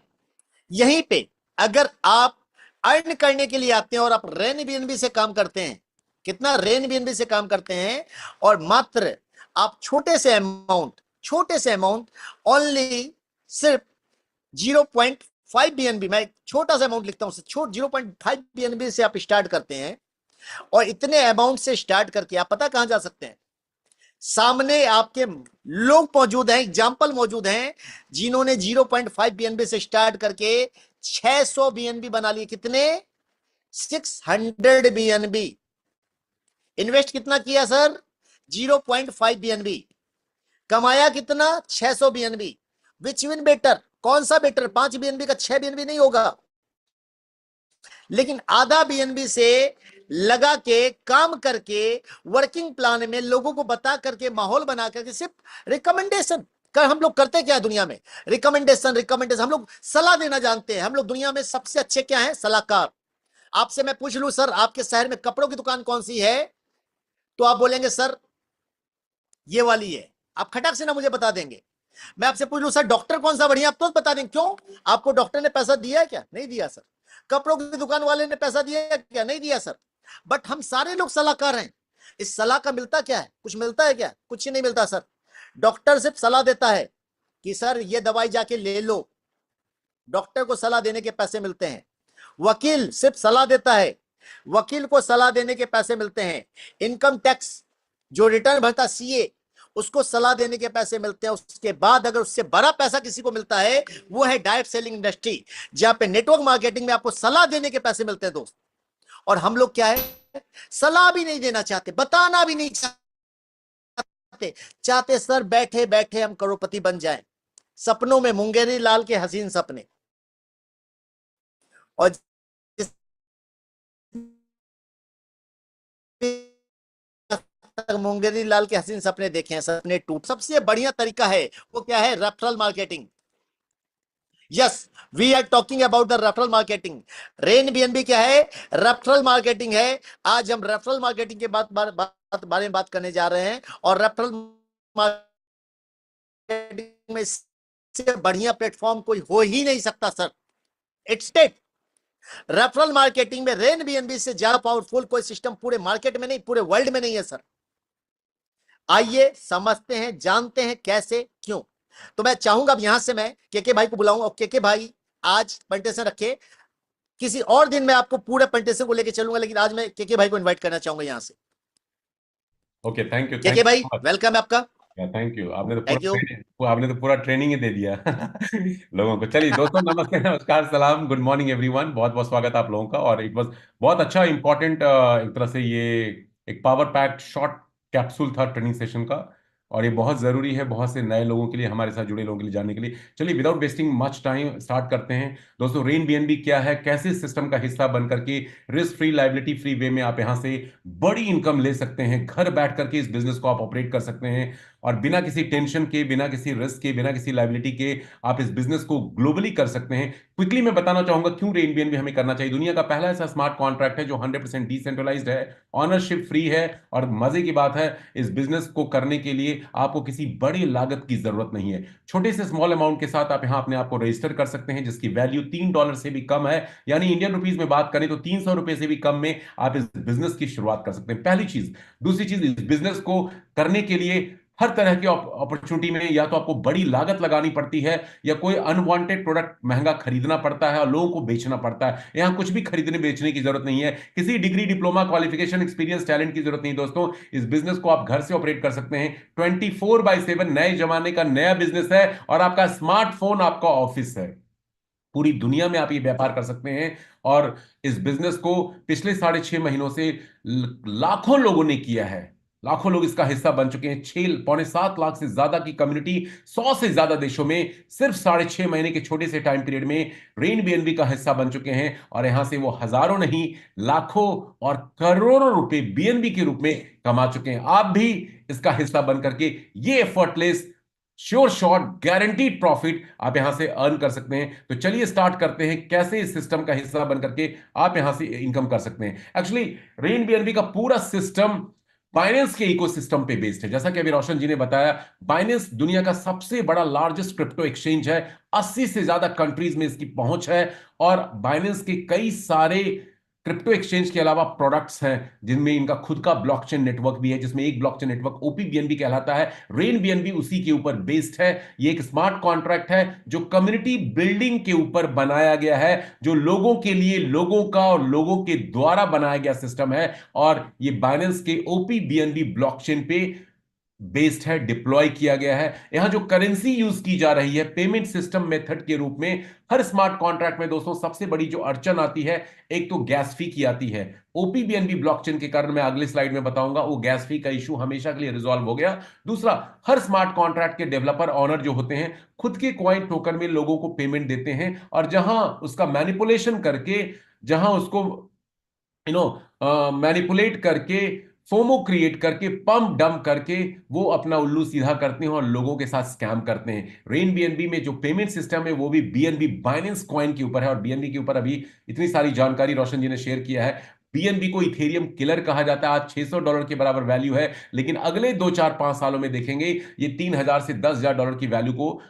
Speaker 2: यहीं पे अगर आप अर्न करने के लिए आते हैं और आप रेन बीएनबी से काम करते हैं, कितना रेन बीएनबी से काम करते हैं, और मात्र आप छोटे से अमाउंट ओनली सिर्फ 0.5 बीएनबी, मैं छोटा सा अमाउंट लिखता हूं, 0.5 बीएनबी से आप स्टार्ट करते हैं, और इतने अमाउंट से स्टार्ट करके आप पता कहां जा सकते हैं? सामने आपके लोग मौजूद हैं, एग्जाम्पल मौजूद हैं, जिन्होंने 0.5 बीएनबी से स्टार्ट करके 600 बीएनबी बना लिए। कितने? 600 बीएनबी। इन्वेस्ट कितना किया सर? 0.5 बीएनबी। कमाया कितना? 600 बीएनबी। विच विन बेटर? कौन सा बेटर? 5 बीएनबी का 6 बीएनबी नहीं होगा, लेकिन आधा बीएनबी से लगा के काम करके वर्किंग प्लान में लोगों को बता करके माहौल बना करके सिर्फ रिकमेंडेशन कर। हम लोग करते क्या है दुनिया में? रिकमेंडेशन। हम लोग सलाह देना जानते हैं। हम लोग दुनिया में सबसे अच्छे क्या हैं? सलाहकार। आपसे मैं पूछ लूं सर, आपके शहर में कपड़ों की दुकान कौन सी है, तो आप बोलेंगे सर ये वाली है, आप खटक से ना मुझे बता देंगे। मैं आपसे पूछ लूं सर डॉक्टर कौन सा बढ़िया, आप तो बता देंगे। क्यों? आपको डॉक्टर ने पैसा दिया है क्या? नहीं दिया सर। कपड़ों की दुकान वाले ने पैसा दिया है क्या? नहीं दिया सर। बट हम सारे लोग सलाहकार हैं। इस सलाह का मिलता क्या है? कुछ मिलता है क्या? कुछ ही नहीं मिलता सर। डॉक्टर सिर्फ सलाह देता है कि सर ये दवाई जाके ले लो, डॉक्टर को सलाह देने के पैसे मिलते हैं। वकील सिर्फ सलाह देता है, वकील को सलाह देने के पैसे मिलते हैं। इनकम टैक्स जो रिटर्न भरता सीए, उसको सलाह देने के पैसे मिलते हैं। उसके बाद अगर उससे बड़ा पैसा किसी को मिलता है, वो है डायरेक्ट सेलिंग इंडस्ट्री, जहां पे नेटवर्क मार्केटिंग में आपको सलाह देने के पैसे मिलते हैं दोस्त। और हम लोग क्या है? सलाह भी नहीं देना चाहते, बताना भी नहीं चाहते सर बैठे बैठे हम करोड़पति बन जाएं, सपनों में मुंगेरी लाल के हसीन सपने। और मुंगेरी लाल के हसीन सपने देखे हैं, सपने टूट। सबसे बढ़िया तरीका है वो क्या है? Referral marketing. Yes, we are talking about the referral marketing. Rain BNB क्या है? रेफरल मार्केटिंग है। आज हम रेफरल मार्केटिंग के बारे में बात करने जा रहे हैं, और रेफरल मार्केटिंग में इससे बढ़िया प्लेटफॉर्म कोई हो ही नहीं सकता sir. It's tech. Referral marketing में रेन बीएनबी से ज्यादा पावरफुल कोई सिस्टम पूरे मार्केट में नहीं, पूरे वर्ल्ड में नहीं है सर। आइए समझते हैं, जानते हैं कैसे, क्यों। तो मैं चाहूंगा अब यहां से मैं केके भाई को बुलाऊं, और केके भाई आज प्रेजेंटेशन रखे। किसी और दिन मैं आपको पूरे प्रेजेंटेशन को लेके चलूंगा, लेकिन आज मैं केके भाई को इनवाइट करना चाहूंगा यहां से।
Speaker 3: ओके, थैंक यू
Speaker 2: केके भाई वेलकम है आपका।
Speaker 3: Thank you. आपने
Speaker 2: Thank you.
Speaker 3: तो पूरा ट्रेनिंग ही दे दिया लोगों को। चलिए दोस्तों, नमस्ते, नमस्कार, सलाम, गुड मॉर्निंग एवरीवन। बहुत बहुत स्वागत है आप लोगों का। और एक बस बहुत अच्छा इंपॉर्टेंट एक तरह से ये एक पावर पैक्ड शॉर्ट कैप्सूल था ट्रेनिंग सेशन का, और ये बहुत ज़रूरी है बहुत से नए लोगों के लिए, हमारे साथ जुड़े लोगों के लिए जानने के लिए। चलिए without wasting much time start करते हैं। दोस्तों, रेन बीएनबी क्या है, कैसे सिस्टम का हिस्सा बन करके risk free, liability free way में आप यहाँ से बड़ी इनकम ले सकते हैं, घर बैठ करके इस बिजनेस को आप ऑपरेट कर सकते हैं। और बिना किसी टेंशन के, बिना किसी रिस्क के, बिना किसी लायबिलिटी के आप इस बिजनेस को ग्लोबली कर सकते हैं। क्विकली मैं बताना चाहूंगा क्यों रेन बीएनबी हमें करना चाहिए। दुनिया का पहला ऐसा स्मार्ट कॉन्ट्रैक्ट है जो 100% डिसेंट्रलाइज्ड है, ऑनरशिप फ्री है, और मजे की बात है इस बिजनेस को करने के लिए आपको किसी बड़ी लागत की जरूरत नहीं है। छोटे से स्मॉल अमाउंट के साथ आप यहां अपने आप को रजिस्टर कर सकते हैं, जिसकी वैल्यू $3 से भी कम है, यानी इंडियन रुपीज में बात करें तो 300 रुपए से भी कम में आप इस बिजनेस की शुरुआत कर सकते हैं। पहली चीज। दूसरी चीज, इस बिजनेस को करने के लिए हर तरह की अपॉर्चुनिटी में या तो आपको बड़ी लागत लगानी पड़ती है, या कोई अनवांटेड प्रोडक्ट महंगा खरीदना पड़ता है और लोगों को बेचना पड़ता है। यहां कुछ भी खरीदने बेचने की जरूरत नहीं है, किसी degree, diploma, qualification, experience, talent की जरूरत नहीं दोस्तों। इस बिजनेस को आप घर से ऑपरेट कर सकते हैं। 24/7 नए जमाने का नया बिजनेस है, और आपका स्मार्टफोन आपका ऑफिस है। पूरी दुनिया में आप ये व्यापार कर सकते हैं, और इस बिजनेस को पिछले 6.5 महीनों से लाखों लोगों ने किया है। लाखों लोग इसका हिस्सा बन चुके हैं। 6.7 लाख से ज्यादा की कम्युनिटी 100 से ज्यादा देशों में सिर्फ 6.5 महीने के छोटे से टाइम पीरियड में रेन बीएनबी का हिस्सा बन चुके हैं, और यहां से वो हजारों नहीं, लाखों और करोड़ों रुपए बीएनबी के रूप में कमा चुके हैं। आप भी इसका हिस्सा बन करके ये effortless, sure shot, guaranteed profit आप यहां से अर्न कर सकते हैं। तो चलिए स्टार्ट करते हैं कैसे इस सिस्टम का हिस्सा बन करके आप यहां से इनकम कर सकते हैं। एक्चुअली रेन बीएनबी का पूरा सिस्टम बाइनेंस के इकोसिस्टम पे बेस्ड है। जैसा कि अभी रोशन जी ने बताया, बाइनेंस दुनिया का सबसे बड़ा लार्जेस्ट क्रिप्टो एक्सचेंज है। 80 से ज्यादा कंट्रीज में इसकी पहुंच है, और बाइनेंस के कई सारे क्रिप्टो एक्सचेंज के अलावा प्रोडक्ट्स हैं जिनमें इनका खुद का ब्लॉकचेन नेटवर्क भी है, जिसमें एक ब्लॉकचेन नेटवर्क ओपीबीएनबी कहलाता है। रेन बीएनबी उसी के ऊपर बेस्ड है। ये एक स्मार्ट कॉन्ट्रैक्ट है जो कम्युनिटी बिल्डिंग के ऊपर बनाया गया है, जो लोगों के लिए, लोगों का और लोगों के द्वारा बनाया गया सिस्टम है, और ये बाइनेंस के ओपीबीएनबी ब्लॉकचेन पे बेस्ड है, डिप्लॉय किया गया है। यहां जो करेंसी यूज की जा रही है पेमेंट सिस्टम मेथड के रूप में, हर स्मार्ट कॉन्ट्रैक्ट में दोस्तों सबसे बड़ी जो अड़चन आती है, एक तो गैस फी की आती है। ओपीबीएनबी ब्लॉकचेन के कारण, मैं अगली स्लाइड में बताऊंगा, वो गैस फी का इशू हमेशा के लिए रिजॉल्व हो गया। दूसरा, हर स्मार्ट कॉन्ट्रैक्ट के डेवलपर, ऑनर जो होते हैं, खुद के कॉइन टोकन में लोगों को पेमेंट देते हैं, और जहां उसका मैनिपुलेशन करके, जहां उसको मैनिपुलेट करके, फोमो क्रिएट करके, पंप डंप करके वो अपना उल्लू सीधा करते हैं और लोगों के साथ स्कैम करते हैं। रेन बीएनबी में जो पेमेंट सिस्टम है वो भी बीएनबी बाइनेंस कॉइन के ऊपर है, और बीएनबी के ऊपर अभी इतनी सारी जानकारी रोशन जी ने शेयर किया है। बीएनबी को इथेरियम किलर कहा जाता है। आज $600 के बराबर वैल्यू है, लेकिन अगले 2 4 5 सालों में देखेंगे ये 3,000 से $10,000 की वैल्यू को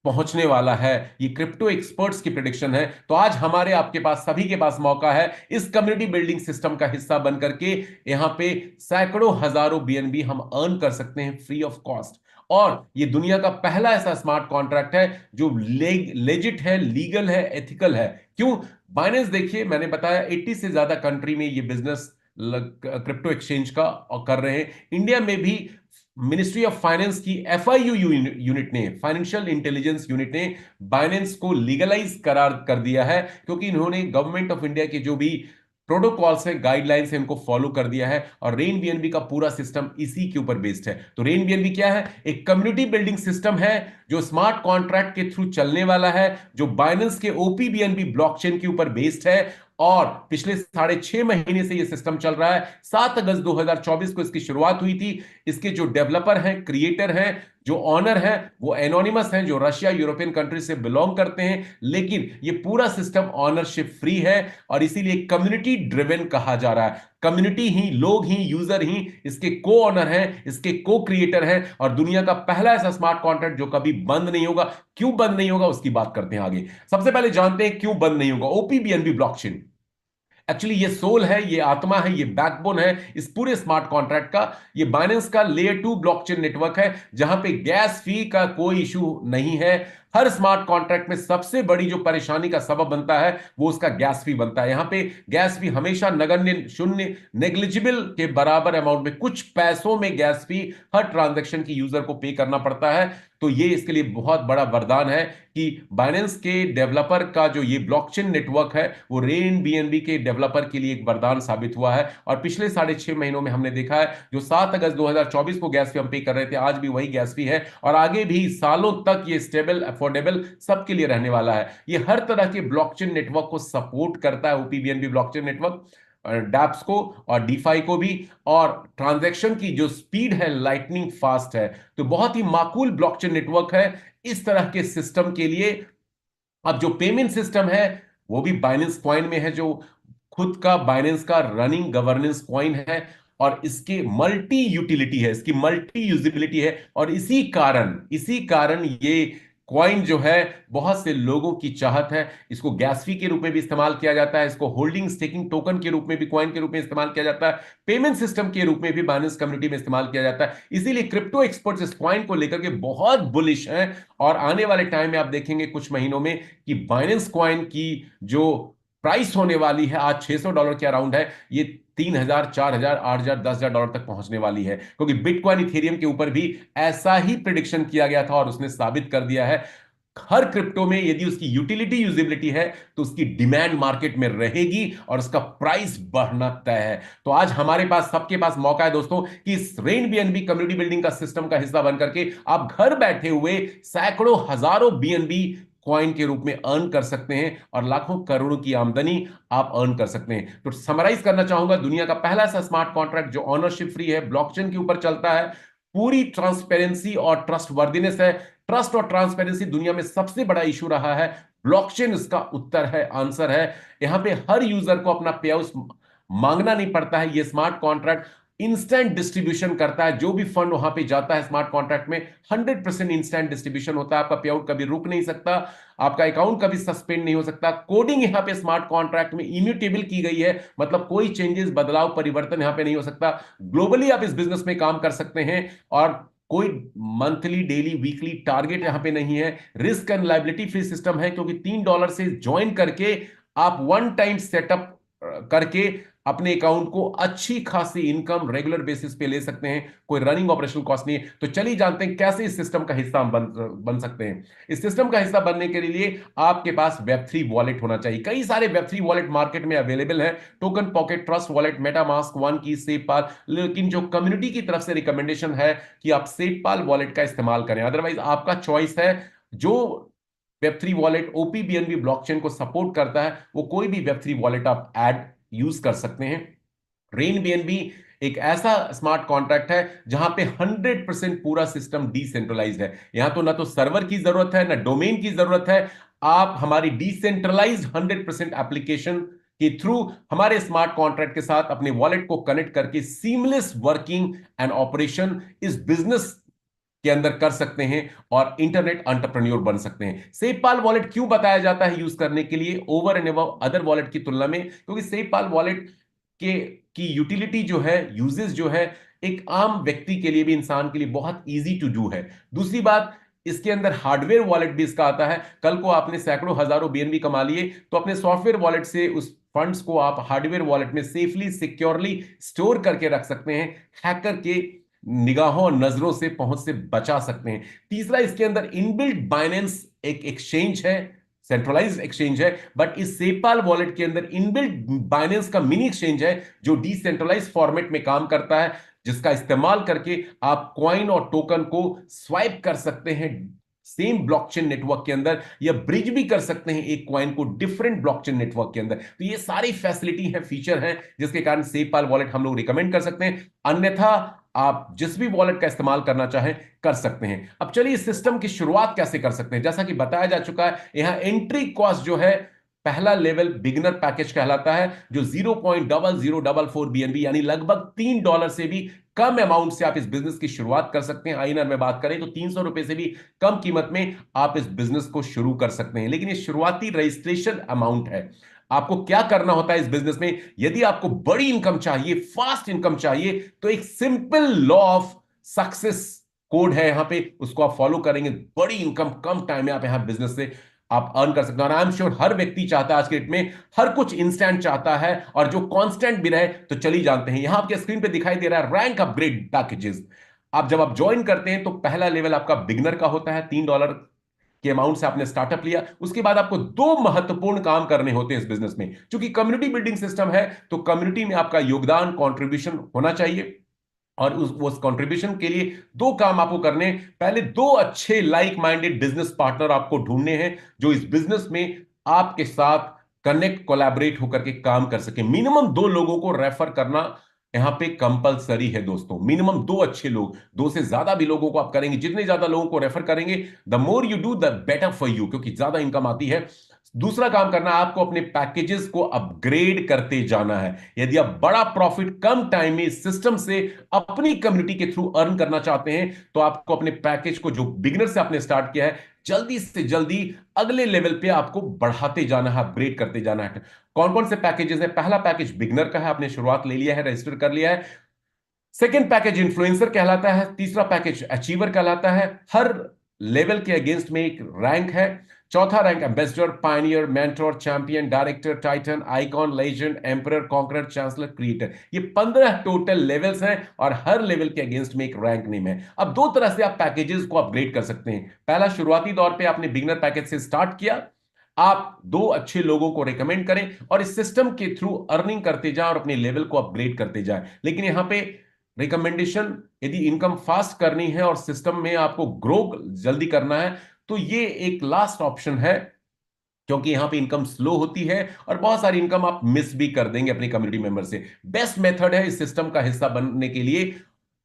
Speaker 3: पहुंचने वाला है। ये क्रिप्टो एक्सपर्ट्स की प्रेडिक्शन है। तो आज हमारे, आपके पास, सभी के पास मौका है इस कम्युनिटी बिल्डिंग सिस्टम का हिस्सा बन करके यहां पे सैकड़ों हजारों बीएनबी हम अर्न कर सकते हैं फ्री ऑफ कॉस्ट। और ये दुनिया का पहला ऐसा स्मार्ट कॉन्ट्रैक्ट है जो लेजिट है, लीगल है, एथिकल है। क्यों? बाइनेंस देखिए, मैंने बताया 80 से ज्यादा कंट्री में ये बिजनेस क्रिप्टो एक्सचेंज का कर रहे हैं। इंडिया में भी मिनिस्ट्री ऑफ फाइनेंस की एफआईयू यूनिट ने, फाइनेंशियल इंटेलिजेंस यूनिट ने बाइनेंस को लीगलाइज करार कर दिया है, क्योंकि इन्होंने गवर्नमेंट ऑफ इंडिया के जो भी प्रोटोकॉल्स है, गाइडलाइंस है, इनको फॉलो कर दिया है। और रेन बीएनबी का पूरा सिस्टम इसी के ऊपर बेस्ड है। तो रेन बीएनबी क्या है? एक कम्युनिटी बिल्डिंग सिस्टम है जो स्मार्ट कॉन्ट्रैक्ट के थ्रू चलने वाला है, जो बाइनेंस के ओपीबीएनबी ब्लॉकचेन के ऊपर बेस्ड है, और पिछले 6.5 महीने से यह सिस्टम चल रहा है। 7 अगस्त 2024 को इसकी शुरुआत हुई थी। इसके जो डेवलपर हैं, क्रिएटर हैं, जो ऑनर हैं, वो एनोनिमस हैं, जो रशिया, यूरोपियन कंट्री से बिलोंग करते हैं, लेकिन ये पूरा सिस्टम ऑनरशिप फ्री है, और इसीलिए कम्युनिटी ड्रिवन कहा जा रहा है। कम्युनिटी ही, लोग ही, यूजर ही इसके को ऑनर हैं, इसके को क्रिएटर हैं, और दुनिया का पहला ऐसा स्मार्ट कॉन्ट्रैक्ट जो कभी बंद नहीं होगा। क्यों बंद नहीं होगा उसकी बात करते हैं आगे। सबसे पहले जानते हैं क्यों बंद नहीं होगा। ओपीबीएनबी ब्लॉकचेन एक्चुअली ये सोल है, ये आत्मा है, ये बैकबोन है इस पूरे स्मार्ट कॉन्ट्रैक्ट का। ये बाइनेंस का लेयर 2 ब्लॉकचेन नेटवर्क है, जहां पे गैस फी का कोई इशू नहीं है। हर स्मार्ट कॉन्ट्रैक्ट में सबसे बड़ी जो परेशानी का सबब बनता है वो उसका गैस फी बनता है। यहां पे गैस फी हमेशा नगण्य, शून्य, नेग्लिजिबल के बराबर अमाउंट में, कुछ पैसों में गैस फी हर ट्रांजैक्शन की यूजर को पे करना पड़ता है। तो ये इसके लिए बहुत बड़ा वरदान है कि बाइनेंस के डेवलपर का जो ये ब्लॉकचेन नेटवर्क है वो रेन बीएनबी के डेवलपर के लिए एक वरदान साबित हुआ है। और पिछले 6.5 महीनों में हमने देखा है, जो 7 अगस्त 2024 को गैस फी हम पे कर रहे थे, आज भी वही गैस फी है, और आगे भी सालों तक ये स्टेबल, अफोर्डेबल सबके लिए रहने वाला है। ये हर तरह के ब्लॉकचेन नेटवर्क को सपोर्ट करता है, ओपीबीएनबी ब्लॉकचेन नेटवर्क। डैप्स को और डीफाई को भी, और ट्रांजैक्शन की जो स्पीड है लाइटनिंग फास्ट है। तो बहुत ही माकूल ब्लॉकचेन नेटवर्क है इस तरह के सिस्टम के लिए। अब जो पेमेंट सिस्टम है वो भी बाइनेंस कॉइन में है, जो खुद का बाइनेंस का रनिंग गवर्नेंस कॉइन है, और इसके मल्टी यूटिलिटी है, इसकी मल्टी यूजिबिलिटी है, और इसी कारण ये कॉइन जो है बहुत से लोगों की चाहत है। इसको गैस फी के रूप में भी इस्तेमाल किया जाता है, इसको होल्डिंग स्टेकिंग टोकन के रूप में भी, कॉइन के रूप में इस्तेमाल किया जाता है, पेमेंट सिस्टम के रूप में भी बाइनेंस कम्युनिटी में इस्तेमाल किया जाता है। इसीलिए क्रिप्टो एक्सपर्ट्स इस कॉइन को लेकर के बहुत बुलिश हैं, और आने वाले टाइम में आप देखेंगे कुछ महीनों में कि बाइनेंस कॉइन की जो प्राइस होने वाली है, आज $600 के अराउंड है, ये 3,000, 4,000, 8,000, $10,000 तक पहुंचने वाली है, क्योंकि बिटकॉइन इथेरियम के ऊपर भी ऐसा ही प्रिडिक्शन किया गया था और उसने साबित कर दिया है। हर क्रिप्टो में यदि उसकी यूटिलिटी यूजिबिलिटी है तो उसकी डिमांड मार्केट में रहेगी और उसका प्राइस बढ़ना तय है। तो आज हमारे पास, सबके पास मौका है दोस्तों कि इस रेन बीएनबी कम्युनिटी बिल्डिंग का सिस्टम का हिस्सा बनकर के आप घर बैठे हुए सैकड़ों हजारों बीएनबी कॉइन के रूप में अर्न कर सकते हैं और लाखों करोड़ों की आमदनी आप अर्न कर सकते हैं। तो समराइज करना चाहूंगा, दुनिया का पहला ऐसा स्मार्ट कॉन्ट्रैक्ट जो ऑनरशिप फ्री है, ब्लॉकचेन के ऊपर चलता है, पूरी ट्रांसपेरेंसी और ट्रस्टवर्दीनेस है। ट्रस्ट और ट्रांसपेरेंसी दुनिया में सबसे बड़ा इशू रहा है, ब्लॉकचेन इसका उत्तर है, आंसर है। यहां पे हर यूजर को अपना पे आउट मांगना नहीं पड़ता है। ये स्मार्ट कॉन्ट्रैक्ट इंस्टेंट डिस्ट्रीब्यूशन करता है, जो भी फंड वहां पे जाता है स्मार्ट कॉन्ट्रैक्ट में 100% इंस्टेंट डिस्ट्रीब्यूशन होता है। आपका पे आउट कभी रुक नहीं सकता, आपका अकाउंट कभी सस्पेंड नहीं हो सकता। कोडिंग यहां पे स्मार्ट कॉन्ट्रैक्ट में इम्यूटेबल की गई है, मतलब कोई चेंजेस, बदलाव, परिवर्तन यहां पे नहीं हो सकता। ग्लोबली आप इस बिजनेस में काम कर सकते हैं और कोई मंथली, डेली, वीकली टारगेट यहां पे नहीं है। Risk and liability free system है, क्योंकि $3 से ज्वाइन करके आप वन टाइम सेटअप करके अपने अकाउंट को अच्छी खासी इनकम रेगुलर बेसिस पे ले सकते हैं, कोई रनिंग ऑपरेशनल कॉस्ट नहीं है। तो चलिए जानते हैं कैसे इस सिस्टम का हिस्सा हम बन सकते हैं। इस सिस्टम का हिस्सा बनने के लिए आपके पास Web3 वॉलेट होना चाहिए। कई सारे Web3 वॉलेट मार्केट में अवेलेबल है, token pocket, trust wallet, MetaMask, one की, सेफपाल, लेकिन जो कम्युनिटी की तरफ से रिकमेंडेशन है कि आप सेफपाल वॉलेट का इस्तेमाल करें, अदरवाइज आपका चॉइस है। जो Web3 वॉलेट OPBNB ब्लॉकचेन को सपोर्ट करता है वो कोई भी Web3 वॉलेट आप ऐड यूज कर सकते हैं। रेन बीएनबी एक ऐसा स्मार्ट कॉन्ट्रैक्ट है जहां पे 100% पूरा सिस्टम डिसेंट्रलाइज्ड है। यहां तो ना तो सर्वर की जरूरत है, ना डोमेन की जरूरत है। आप हमारी डिसेंट्रलाइज्ड 100% एप्लीकेशन के थ्रू हमारे स्मार्ट कॉन्ट्रैक्ट के साथ अपने वॉलेट को कनेक्ट करके सीमलेस वर्किंग एंड ऑपरेशन इस बिजनेस के अंदर कर सकते हैं और इंटरनेट एंटरप्रेन्योर बन सकते हैं। सेफपाल वॉलेट क्यों बताया जाता है यूज करने के लिए over and above other wallet की तुलना में? क्योंकि सेफपाल वॉलेट के की यूटिलिटी जो है, यूजेस जो है, एक आम व्यक्ति के लिए भी, इंसान के लिए बहुत इजी टू डू है। दूसरी बात, इसके अंदर हार्डवेयर वॉलेट भी इसका आता है। कल को आपने सैकड़ों हजारों बीएनबी कमा लिए तो अपने सॉफ्टवेयर वॉलेट से उस फंड्स को आप हार्डवेयर वॉलेट में सेफली, सिक्योरली स्टोर करके रख सकते हैं, हैकर के निगाहों और नजरों से, पहुंच से बचा सकते हैं। तीसरा, इसके अंदर इनबिल्ट बाइनेंस एक एक्सचेंज है, सेंट्रलाइज्ड एक्सचेंज है, बट इस सेपाल वॉलेट के अंदर इनबिल्ट बाइनेंस का मिनी एक्सचेंज है जो डिसेंट्रलाइज्ड फॉर्मेट में काम करता है, जिसका इस्तेमाल करके आप कॉइन और टोकन को स्वाइप कर सकते हैं सेम ब्लॉकचेन नेटवर्क के अंदर, या ब्रिज भी कर सकते हैं एक कॉइन को डिफरेंट ब्लॉकचेन नेटवर्क के अंदर। तो ये सारी फैसिलिटी है, फीचर है, जिसके कारण सेफपाल वॉलेट हम लोग रिकमेंड कर सकते हैं। अन्यथा आप जिस भी वॉलेट का इस्तेमाल करना चाहें कर सकते हैं। अब चलिए इस सिस्टम की शुरुआत कैसे कर सकते हैं। जैसा कि बताया जा चुका है, यहां एंट्री कॉस्ट जो है, पहला लेवल बिगिनर पैकेज कहलाता है, जो 0.0044 बीएनबी यानी लगभग $3 से भी कम अमाउंट से आप इस बिजनेस की शुरुआत कर सकते हैं। आईएनआर में बात करें तो ₹300 से भी कम कीमत में आप इस बिजनेस को शुरू कर सकते हैं। लेकिन ये शुरुआती रजिस्ट्रेशन अमाउंट है। आपको क्या करना होता है इस बिजनेस में? यदि आपको बड़ी इनकम चाहिए, फास्ट इनकम चाहिए, तो एक simple law of success code है यहां पे, उसको आप फॉलो करेंगे, बड़ी इनकम कम टाइम में आप यहां बिजनेस से आप अर्न कर सकते हैं। और आई एम श्योर हर व्यक्ति चाहता है आज के डेट में, हर कुछ इंस्टेंट चाहता है और जो कांस्टेंट भी रहे। तो चलिए जानते हैं, यहां आपके स्क्रीन पे दिखाई दे रहा है रैंक अपग्रेड पैकेजेस। आप जब आप ज्वाइन करते हैं तो पहला लेवल आपका बिगनर का होता है, $3 के अमाउंट से आपने स्टार्टअप लिया। उसके बाद आपको दो महत्वपूर्ण काम करने होते हैं इस बिजनेस में। क्योंकि कम्युनिटी बिल्डिंग सिस्टम है तो कम्युनिटी में आपका योगदान, कंट्रीब्यूशन होना चाहिए, और उस कंट्रीब्यूशन के लिए दो काम आपको करने हैं। पहले, दो अच्छे लाइक माइंडेड बिजनेस पार्टनर आपको ढूंढने हैं जो इस बिजनेस में आपके साथ कनेक्ट कोलैबोरेट होकर के काम कर सके। मिनिमम 2 लोगों को रेफर करना यहां पे कंपलसरी है दोस्तों। मिनिमम 2 अच्छे लोग, 2 से ज्यादा भी लोगों को आप करेंगे, जितने ज्यादा लोगों को रेफर करेंगे the more you do the better for you, क्योंकि ज्यादा इनकम आती है। दूसरा काम करना है आपको, अपने पैकेजेस को अपग्रेड करते जाना है। यदि आप बड़ा प्रॉफिट कम टाइम में इस सिस्टम से अपनी कम्युनिटी के थ्रू अर्न करना चाहते हैं, तो आपको अपने पैकेज को, जो बिगिनर से आपने स्टार्ट किया है, जल्दी से जल्दी अगले लेवल पे आपको बढ़ाते जाना है, अपग्रेड करते जाना है। कौन कौन से पैकेजेस हैं? पहला पैकेज बिगिनर का है, आपने शुरुआत ले लिया है, रजिस्टर कर लिया है। सेकेंड पैकेज इन्फ्लुएंसर कहलाता है। तीसरा पैकेज अचीवर कहलाता है। हर लेवल के अगेंस्ट में एक रैंक है। चौथा rank ambassador, Pioneer, mentor, champion, director, Titan, icon, legend, emperor, conqueror, chancellor, creator. ये 15 टोटल लेवल्स हैं और हर लेवल के अगेंस्ट में एक रैंक नेम है। अब 2 तरह से आप पैकेजेस को अपग्रेड कर सकते हैं। पहला, शुरुआती दौर पे आपने बिगिनर पैकेज से स्टार्ट किया, आप 2 अच्छे लोगों को रिकमेंड करें और इस सिस्टम के थ्रू अर्निंग करते जाएं और अपने लेवल को अपग्रेड करते जाएं। लेकिन यहां पे रिकमेंडेशन, यदि इनकम फास्ट करनी है और सिस्टम में आपको ग्रो जल्दी करना है, तो ये एक लास्ट ऑप्शन है, क्योंकि यहां पे इनकम स्लो होती है और बहुत सारी इनकम आप मिस भी कर देंगे अपनी कम्युनिटी मेंबर से। बेस्ट मेथड है इस सिस्टम का हिस्सा बनने के लिए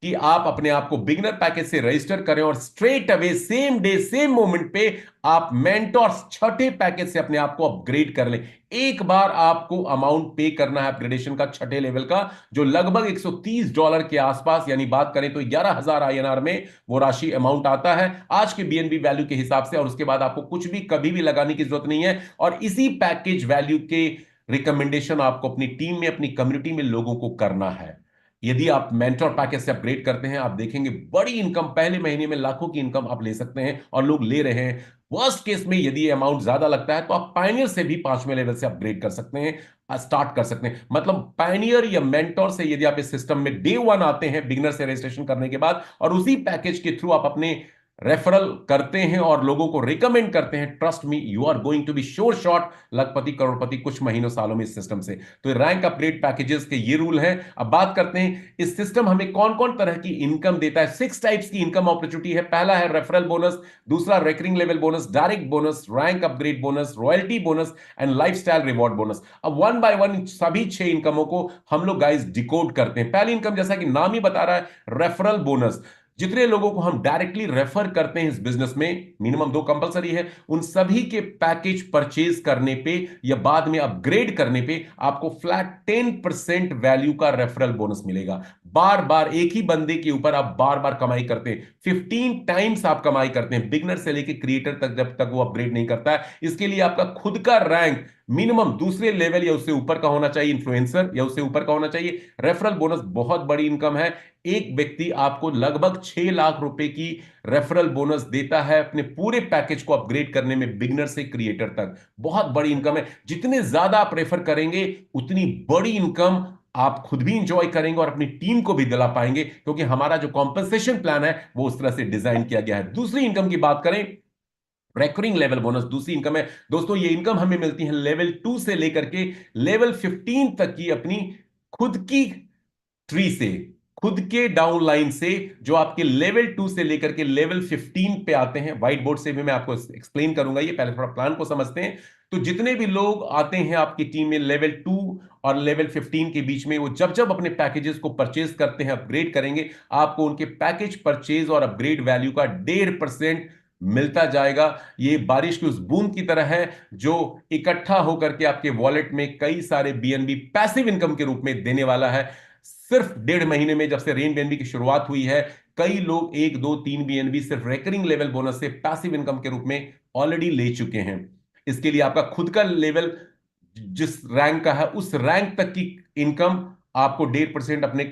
Speaker 3: कि आप अपने आप को बिगिनर पैकेज से रजिस्टर करें और straight away same day same moment पे आप मेंटोर छठे पैकेज से अपने आप को अपग्रेड कर लें। एक बार आपको अमाउंट पे करना है अपग्रेडेशन का, छठे लेवल का, जो लगभग $130 के आसपास, यानी बात करें तो 11,000 INR में वो राशि अमाउंट आता है आज के BNB वैल्यू के हिसाब से। और उसके बाद आपको कुछ भी कभी भी लगाने की जरूरत नहीं है और इसी पैकेज वैल्यू के रिकमेंडेशन आपको अपनी टीम में, अपनी कम्युनिटी में लोगों को करना है। यदि आप मेंटोर पैकेज से अपग्रेड करते हैं, आप देखेंगे बड़ी इनकम, पहले महीने में लाखों की इनकम आप ले सकते हैं और लोग ले रहे हैं। वर्स्ट केस में यदि ये अमाउंट ज्यादा लगता है तो आप पायनियर से भी 5वें लेवल से अपग्रेड कर सकते हैं, स्टार्ट कर सकते हैं। मतलब पायनियर या मेंटोर से यदि आप इस सिस्टम में डे 1 आते हैं बिगिनर से रजिस्ट्रेशन करने के बाद और उसी पैकेज के थ्रू आप अपने रेफरल करते हैं और लोगों को रिकमेंड करते हैं, trust me, you are going to be sure shot लखपति करोड़पति कुछ महीनों सालों में इस सिस्टम से। तो रैंक अपग्रेड पैकेजेस के ये रूल हैं। अब बात करते हैं इस सिस्टम हमें कौन कौन तरह की इनकम देता है। 6 टाइप्स की इनकम अपॉर्चुनिटी है। पहला है रेफरल बोनस, दूसरा recurring level bonus, direct bonus, rank upgrade bonus, royalty bonus and lifestyle reward bonus. अब 1 बाय 1 सभी 6 इनकमों को हम लोग गाइस डिकोड करते हैं। पहली इनकम, जैसा कि नाम ही बता रहा है, रेफरल बोनस। जितने लोगों को हम डायरेक्टली रेफर करते हैं इस बिजनेस में, मिनिमम 2 कंपलसरी है, उन सभी के पैकेज परचेज करने पे या बाद में अपग्रेड करने पे आपको फ्लैट 10% वैल्यू का रेफरल बोनस मिलेगा। बार बार एक ही बंदे के ऊपर आप बार बार कमाई करते हैं, 15 टाइम्स आप कमाई करते हैं बिगनर से लेके क्रिएटर तक, जब तक वो अपग्रेड नहीं करता है। इसके लिए आपका खुद का रैंक मिनिमम दूसरे लेवल या उससे ऊपर का होना चाहिए, इन्फ्लुएंसर या उससे ऊपर का होना चाहिए। रेफरल बोनस बहुत बड़ी इनकम है। एक व्यक्ति आपको लगभग 6 लाख रुपए की रेफरल बोनस देता है अपने पूरे पैकेज को अपग्रेड करने में, बिगनर से क्रिएटर तक। बहुत बड़ी इनकम है। जितने ज्यादा आप रेफर करेंगे उतनी बड़ी इनकम आप खुद भी इंजॉय करेंगे और अपनी टीम को भी दिला पाएंगे, क्योंकि हमारा जो कॉम्पेंसेशन प्लान है वो उस तरह से डिजाइन किया गया है। दूसरी इनकम की बात करें, रेकरिंग लेवल बोनस दूसरी इनकम है। दोस्तों ये इनकम हमें मिलती है लेवल 2 से लेकर के लेवल 15 तक की अपनी खुद की ट्री से, खुद के डाउन लाइन से, जो आपके लेवल 2 से लेकर के लेवल 15 पे आते हैं। व्हाइट बोर्ड से भी मैं आपको एक्सप्लेन करूंगा, ये पहले थोड़ा प्लान को समझते हैं। तो जितने भी लोग आते हैं आपकी टीम में लेवल 2 और लेवल 15 के बीच में, वो जब जब अपने पैकेजेस को परचेज करते हैं, अपग्रेड करेंगे, आपको उनके पैकेज परचेज और अपग्रेड वैल्यू का 1.5% मिलता जाएगा। ये बारिश की उस बूंद की तरह है जो इकट्ठा होकर के आपके वॉलेट में कई सारे BNB पैसिव इनकम के रूप में देने वाला है। सिर्फ 1.5 महीने में, जब से रेन BNB की शुरुआत हुई है, कई लोग 1, 2, 3 BNB सिर्फ रेकरिंग लेवल बोनस से पैसिव इनकम के रूप में ऑलरेडी ले चुके हैं। इसके लिए आपका खुद का लेवल जिस रैंक का है उस रैंक तक की इनकम आपको 1.5% अपने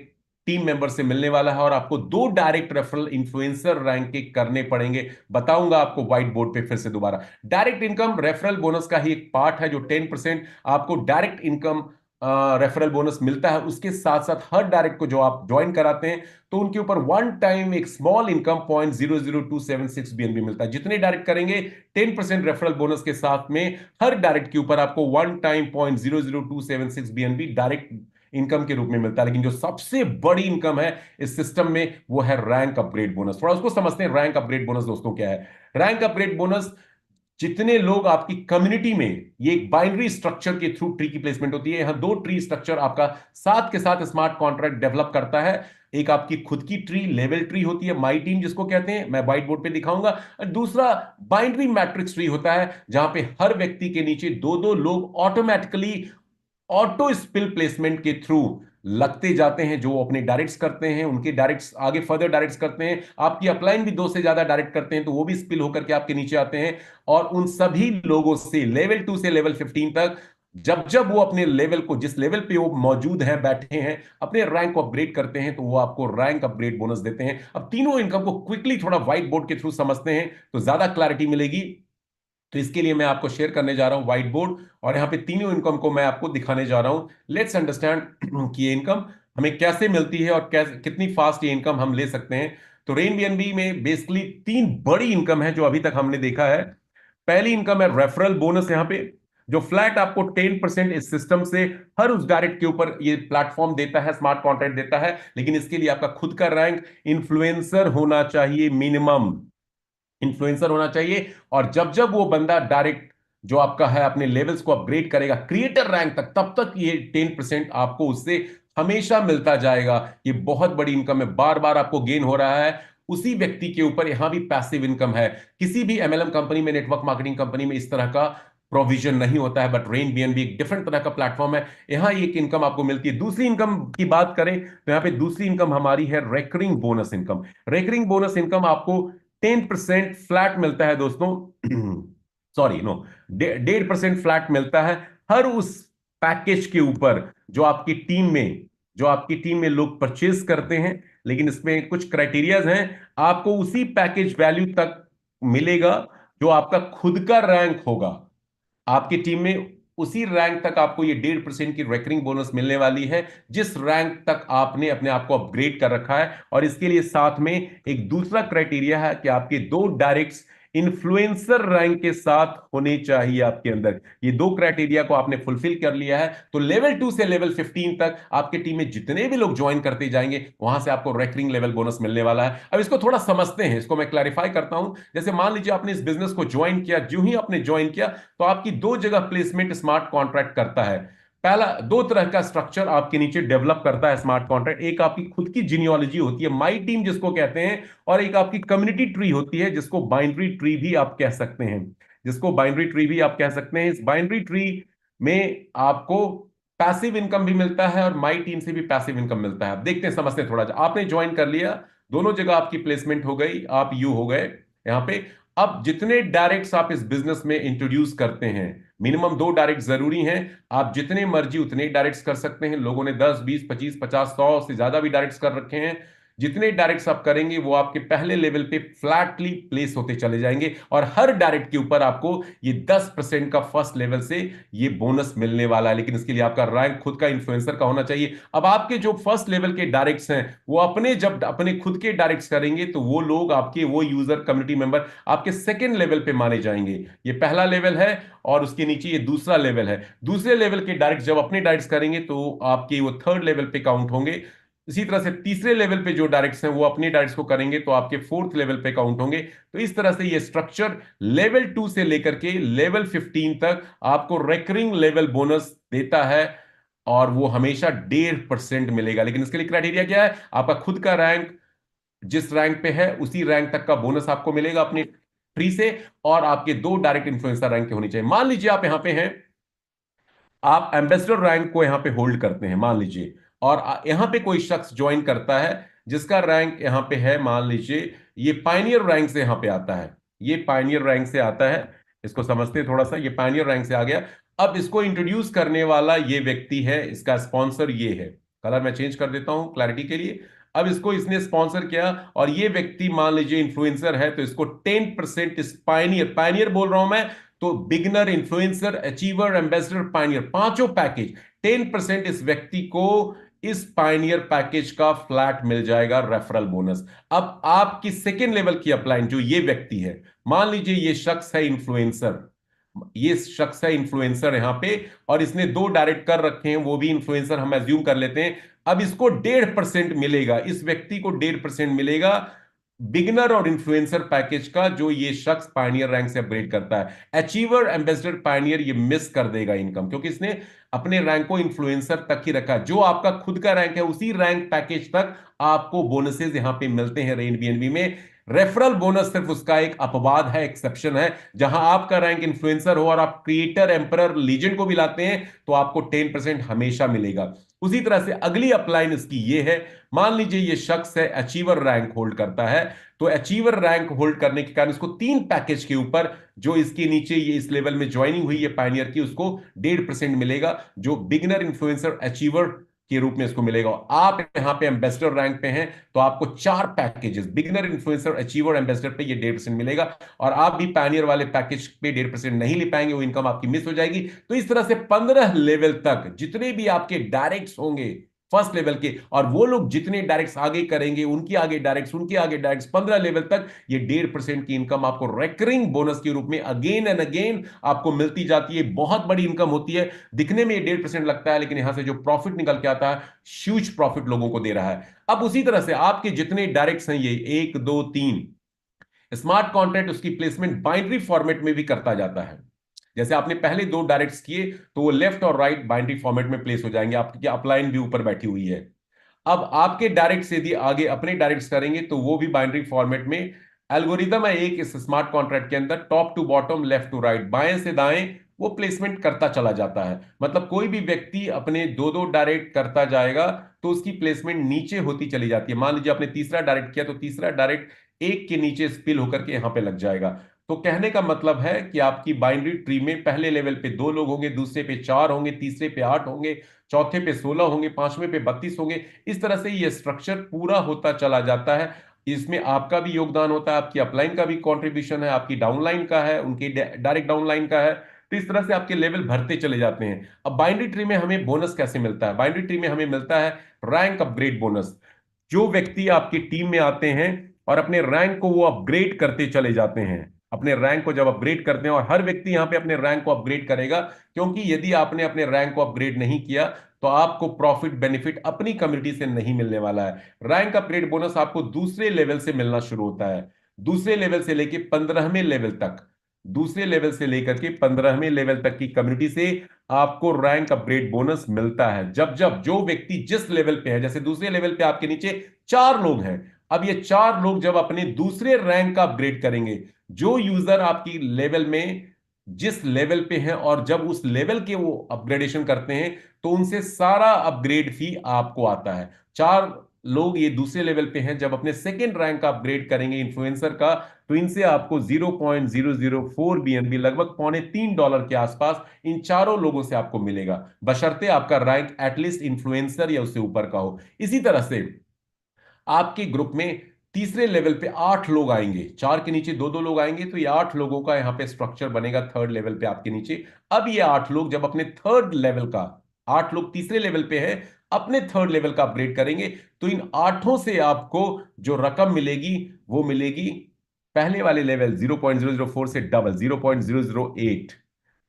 Speaker 3: टीम मेंबर से मिलने वाला है और आपको 2 डायरेक्ट रेफरल इन्फ्लुएंसर रैंक के करने पड़ेंगे। बताऊंगा आपको व्हाइट बोर्ड पे फिर से दोबारा। डायरेक्ट इनकम रेफरल बोनस का ही एक पार्ट है, जो 10% आपको डायरेक्ट इनकम रेफरल बोनस मिलता है। उसके साथ साथ हर डायरेक्ट को जो आप ज्वाइन कराते हैं तो उनके ऊपर 1 टाइम एक स्मॉल इनकम 0.00276 BNB मिलता है। जितने डायरेक्ट करेंगे 10% रेफरल बोनस के साथ में हर डायरेक्ट के ऊपर आपको 1 टाइम 0.00276 BNB डायरेक्ट इनकम के रूप में मिलता है। लेकिन जो सबसे बड़ी इनकम है इस सिस्टम में वो है रैंक अपग्रेड बोनस। थोड़ा उसको समझते हैं। रैंक अपग्रेड बोनस दोस्तों क्या है? रैंक अपग्रेड बोनस जितने लोग आपकी कम्युनिटी में, ये एक बाइनरी स्ट्रक्चर के थ्रू ट्री की प्लेसमेंट होती है। यहां दो ट्री स्ट्रक्चर आपका साथ के साथ स्मार्ट कॉन्ट्रैक्ट डेवलप करता है। एक आपकी खुद की ट्री, लेवल ट्री होती है, माई टीम जिसको कहते हैं, मैं व्हाइट बोर्ड पे दिखाऊंगा। और दूसरा बाइनरी मैट्रिक्स ट्री होता है, जहां पे हर व्यक्ति के नीचे दो दो लोग ऑटोमेटिकली ऑटो स्पिल प्लेसमेंट के थ्रू लगते जाते हैं। जो अपने डायरेक्ट्स करते हैं, उनके डायरेक्ट्स आगे फर्दर डायरेक्ट्स करते हैं, आपकी अपलाइन भी दो से ज्यादा डायरेक्ट करते हैं, तो वो भी स्पिल होकर के आपके नीचे आते हैं। और उन सभी लोगों से लेवल 2 से लेवल 15 तक, जब जब वो अपने लेवल को, जिस लेवल पे वो मौजूद हैं, बैठे हैं, अपने रैंक को अपग्रेड करते हैं, तो वो आपको रैंक अपग्रेड बोनस देते हैं। अब तीनों इनकम को क्विकली थोड़ा व्हाइट बोर्ड के थ्रू समझते हैं तो ज्यादा क्लैरिटी मिलेगी। तो इसके लिए मैं आपको शेयर करने जा रहा हूं व्हाइट बोर्ड, और यहां पे तीनों इनकम को मैं आपको दिखाने जा रहा हूं। लेट्स अंडरस्टैंड कि ये इनकम हमें कैसे मिलती है और कैसे, कितनी फास्ट ये इनकम हम ले सकते हैं। तो रेन बीएनबी में बेसिकली तीन बड़ी इनकम है जो अभी तक हमने देखा है। पहली इनकम है रेफरल बोनस, यहां पे जो फ्लैट आपको 10% इस सिस्टम से हर उस डायरेक्ट के ऊपर ये प्लेटफॉर्म देता है, स्मार्ट कॉन्ट्रैक्ट देता है। लेकिन इसके लिए आपका खुद का रैंक इन्फ्लुएंसर होना चाहिए, मिनिमम इन्फ्लुएंसर होना चाहिए। और जब जब वो बंदा डायरेक्ट जो आपका है अपने लेवल्स को अपग्रेड करेगा क्रिएटर रैंक तक, तब तक ये 10% आपको उससे हमेशा मिलता जाएगा। ये बहुत बड़ी इनकम है, बार बार आपको गेन हो रहा है उसी व्यक्ति के ऊपर। यहां भी पैसिव इनकम है। किसी भी एमएलएम कंपनी में, नेटवर्क मार्केटिंग कंपनी में इस तरह का प्रोविजन नहीं होता है, बट रेन बीएनबी एक डिफरेंट तरह का प्लेटफॉर्म है। यहां एक इनकम आपको मिलती है। दूसरी इनकम की बात करें तो यहां पे दूसरी इनकम हमारी है recurring bonus income. Recurring bonus income आपको 10% फ्लैट मिलता है दोस्तों। सॉरी नो, 1.5% फ्लैट मिलता है हर उस पैकेज के ऊपर जो आपकी टीम में लोग परचेज करते हैं। लेकिन इसमें कुछ क्राइटेरियाज हैं। आपको उसी पैकेज वैल्यू तक मिलेगा जो आपका खुद का रैंक होगा। आपकी टीम में उसी रैंक तक आपको ये 1.5% की रेकरिंग बोनस मिलने वाली है, जिस रैंक तक आपने अपने आप को अपग्रेड कर रखा है। और इसके लिए साथ में एक दूसरा क्राइटेरिया है कि आपके दो डायरेक्ट्स इन्फ्लुएंसर रैंक के साथ होने चाहिए आपके अंदर। ये दो क्राइटेरिया को आपने फुलफिल कर लिया है तो लेवल 2 से लेवल 15 तक आपके टीम में जितने भी लोग ज्वाइन करते जाएंगे, वहां से आपको रेकरिंग लेवल बोनस मिलने वाला है। अब इसको थोड़ा समझते हैं, इसको मैं क्लैरिफाई करता हूं। जैसे मान लीजिए आपने इस बिजनेस को ज्वाइन किया, जो ही आपने ज्वाइन किया तो आपकी दो जगह प्लेसमेंट स्मार्ट कॉन्ट्रैक्ट करता है। पहला, दो तरह का स्ट्रक्चर आपके नीचे डेवलप करता है स्मार्ट कॉन्ट्रैक्ट। एक आपकी खुद की जीनियोलॉजी होती है, माई टीम जिसको कहते हैं, और एक आपकी कम्युनिटी ट्री होती है जिसको बाइनरी ट्री भी आप कह सकते हैं। इस बाइनरी ट्री में आपको पैसिव इनकम भी मिलता है और माई टीम से भी पैसिव इनकम मिलता है। अब देखते हैं, समझते हैं थोड़ा। आपने ज्वाइन कर लिया, दोनों जगह आपकी प्लेसमेंट हो गई, आप यू हो गए यहां पे। अब जितने डायरेक्ट्स आप इस बिजनेस में इंट्रोड्यूस करते हैं, मिनिमम 2 डायरेक्ट जरूरी हैं। आप जितने मर्जी उतने डायरेक्ट्स कर सकते हैं। लोगों ने 10, 20, 25, 50, 100 से ज्यादा भी डायरेक्ट्स कर रखे हैं। जितने डायरेक्ट्स आप करेंगे वो आपके पहले लेवल पे फ्लैटली प्लेस होते चले जाएंगे, और हर डायरेक्ट के ऊपर आपको ये 10% का फर्स्ट लेवल से ये बोनस मिलने वाला है। लेकिन इसके लिए आपका रैंक खुद का इन्फ्लुएंसर का होना चाहिए। अब आपके जो फर्स्ट लेवल के डायरेक्ट्स हैं, वो जब अपने खुद के डायरेक्ट्स करेंगे तो वो लोग आपके, वो यूजर कम्युनिटी मेंबर आपके सेकेंड लेवल पे माने जाएंगे। ये पहला लेवल है और उसके नीचे ये दूसरा लेवल है। दूसरे लेवल के डायरेक्ट जब अपने डायरेक्ट्स करेंगे तो आपके वो थर्ड लेवल पे काउंट होंगे। इसी तरह से तीसरे लेवल पे जो डायरेक्ट्स हैं वो अपने डायरेक्ट्स को करेंगे तो आपके फोर्थ लेवल पे काउंट होंगे। तो इस तरह से ये स्ट्रक्चर लेवल 2 से लेकर के लेवल 15 तक आपको रेकरिंग लेवल बोनस देता है, और वो हमेशा 1.5% मिलेगा। लेकिन इसके लिए क्राइटेरिया क्या है? आपका खुद का रैंक जिस रैंक पे है उसी रैंक तक का बोनस आपको मिलेगा अपने ट्री से, और आपके 2 डायरेक्ट इन्फ्लुएंसर रैंक के होनी चाहिए। मान लीजिए आप यहां पे हैं, आप एम्बेसडर रैंक को यहां पे होल्ड करते हैं मान लीजिए, और यहां पे कोई शख्स ज्वाइन करता है जिसका रैंक यहां पे है, मान लीजिए ये पायनियर रैंक से यहां पे आता है, ये पायनियर रैंक से आता है। इसको समझते हैं थोड़ा सा, ये पायनियर रैंक से आ गया। अब इसको इंट्रोड्यूस करने वाला ये व्यक्ति है, इसका स्पॉन्सर ये है। कलर मैं चेंज कर देता हूं क्लैरिटी के लिए। अब इसको इसने स्पॉन्सर किया और ये व्यक्ति मान लीजिए इन्फ्लुएंसर है, तो इसको 10% इस पायनियर बोल रहा हूं मैं, तो beginner, influencer, achiever, ambassador, Pioneer, पांचों पैकेज 10% इस व्यक्ति को इस पायनियर पैकेज का फ्लैट मिल जाएगा रेफरल बोनस। अब आपकी सेकेंड लेवल की अपलाइन जो ये व्यक्ति है, मान लीजिए ये शख्स है इन्फ्लुएंसर यहां पे, और इसने 2 डायरेक्ट कर रखे हैं, वो भी इन्फ्लुएंसर हम एज्यूम कर लेते हैं। अब इसको 1.5% मिलेगा, इस व्यक्ति को 1.5% मिलेगा बिगनर और इन्फ्लुएंसर पैकेज का जो ये शख्स पायनियर रैंक से अपग्रेड करता है। अचीवर, एम्बेसडर, पायनियर ये मिस कर देगा इनकम, क्योंकि इसने अपने रैंक को इन्फ्लुएंसर तक ही रखा। जो आपका खुद का रैंक है उसी रैंक पैकेज तक आपको बोनसेस यहां पे मिलते हैं रेन बीएनबी में। रेफरल बोनस सिर्फ उसका एक अपवाद है, एक्सेप्शन है। जहां आपका रैंक इन्फ्लुएंसर हो और आप क्रिएटर, एम्परर, लीजेंड को भी लाते हैं तो आपको 10% हमेशा मिलेगा। उसी तरह से अगली अपलाइन इसकी ये है, मान लीजिए ये शख्स है अचीवर रैंक होल्ड करता है, तो अचीवर रैंक होल्ड करने के कारण इसको 3 पैकेज के ऊपर जो इसके नीचे ये इस लेवल में ज्वाइनिंग हुई है पायनियर की, उसको 1.5% मिलेगा, जो बिगनर, इन्फ्लुएंसर, अचीवर के रूप में इसको मिलेगा। आप यहां पे एम्बेसडर रैंक पे हैं तो आपको 4 packages, beginner, influencer, achiever, ambassador पे ये 1.5% मिलेगा। और आप भी पायनियर वाले पैकेज पे 1.5% नहीं ले पाएंगे, वो इनकम आपकी मिस हो जाएगी। तो इस तरह से 15 लेवल तक जितने भी आपके डायरेक्ट्स होंगे फर्स्ट लेवल के, और वो लोग जितने डायरेक्ट्स आगे करेंगे उनकी आगे डायरेक्ट्स, उनके आगे डायरेक्ट्स, 15 लेवल तक ये 1.5% की इनकम आपको रेकरिंग बोनस के रूप में अगेन एंड अगेन आपको मिलती जाती है। बहुत बड़ी इनकम होती है। दिखने में ये 1.5% लगता है, लेकिन यहां से जो प्रॉफिट निकल के आता है, ह्यूज प्रॉफिट लोगों को दे रहा है। अब उसी तरह से आपके जितने डायरेक्ट्स हैं, ये 1 2 3, स्मार्ट कॉन्ट्रैक्ट उसकी प्लेसमेंट बाइनरी फॉर्मेट में भी करता जाता है। जैसे आपने पहले 2 डायरेक्ट्स किए तो वो लेफ्ट और राइट बाइनरी फॉर्मेट में प्लेस हो जाएंगे, आपकी अपलाइन भी ऊपर बैठी हुई है। अब आपके डायरेक्ट से यदि आगे अपने डायरेक्ट्स करेंगे तो वो भी बाइनरी फॉर्मेट में। एल्गोरिदम है एक इस स्मार्ट कॉन्ट्रैक्ट के अंदर, top to bottom, left to right, बाएं से दाएं वो प्लेसमेंट करता चला जाता है। मतलब कोई भी व्यक्ति अपने 2 डायरेक्ट करता जाएगा तो उसकी प्लेसमेंट नीचे होती चली जाती है। मान लीजिए आपने तीसरा डायरेक्ट किया तो तीसरा डायरेक्ट एक के नीचे स्पिल होकर के यहां पे लग जाएगा। तो कहने का मतलब है कि आपकी बाइनरी ट्री में पहले लेवल पे 2 लोग होंगे, दूसरे पे 4 होंगे, तीसरे पे 8 होंगे, चौथे पे 16 होंगे, पांचवें पे 32 होंगे। इस तरह से ये स्ट्रक्चर पूरा होता चला जाता है। इसमें आपका भी योगदान होता है, आपकी अपलाइन का भी कंट्रीब्यूशन है, आपकी डाउनलाइन का है, उनकी डायरेक्ट डाउनलाइन का है। तो इस तरह से आपके लेवल भरते चले जाते हैं। अब बाइनरी ट्री में हमें बोनस कैसे मिलता है? बाइनरी ट्री में हमें मिलता है रैंक अपग्रेड बोनस। जो व्यक्ति आपकी टीम में आते हैं और अपने रैंक को वो अपग्रेड करते चले जाते हैं, अपने रैंक को जब अपग्रेड करते हैं, और हर व्यक्ति यहां पे अपने रैंक को अपग्रेड करेगा, क्योंकि यदि आपने अपने रैंक को अपग्रेड नहीं किया तो आपको प्रॉफिट बेनिफिट अपनी कम्युनिटी से नहीं मिलने वाला है। रैंक अपग्रेड बोनस आपको दूसरे लेवल से मिलना शुरू होता है, दूसरे लेवल से लेके 15वें लेवल तक, दूसरे लेवल से लेकर के 15वें लेवल तक की कम्युनिटी से आपको रैंक अपग्रेड बोनस मिलता है। जब जब जो व्यक्ति जिस लेवल पे है, जैसे दूसरे लेवल पे आपके नीचे 4 लोग हैं, अब ये 4 लोग जब अपने दूसरे रैंक का अपग्रेड करेंगे, जो यूजर आपकी लेवल में जिस लेवल पे हैं और जब उस लेवल के वो अपग्रेडेशन करते हैं तो उनसे सारा अपग्रेड फी आपको आता है। 4 लोग ये दूसरे लेवल पे हैं, जब अपने सेकेंड रैंक का अपग्रेड करेंगे इन्फ्लुएंसर का, तो इनसे आपको 0.004 बीएनबी, लगभग $3.25 के आसपास इन चारों लोगों से आपको मिलेगा, बशर्ते आपका रैंक एटलीस्ट इन्फ्लुएंसर या उससे ऊपर का हो। इसी तरह से आपके ग्रुप में तीसरे लेवल पे 8 लोग आएंगे, 4 के नीचे 2 लोग आएंगे, तो ये 8 लोगों का यहां पे स्ट्रक्चर बनेगा थर्ड लेवल पे आपके नीचे। अब ये 8 लोग जब अपने थर्ड लेवल का, 8 लोग तीसरे लेवल पे है, अपने थर्ड लेवल का अपग्रेड करेंगे, तो इन 8 से आपको जो रकम मिलेगी वो मिलेगी पहले वाले लेवल 0.004 से डबल 0.008,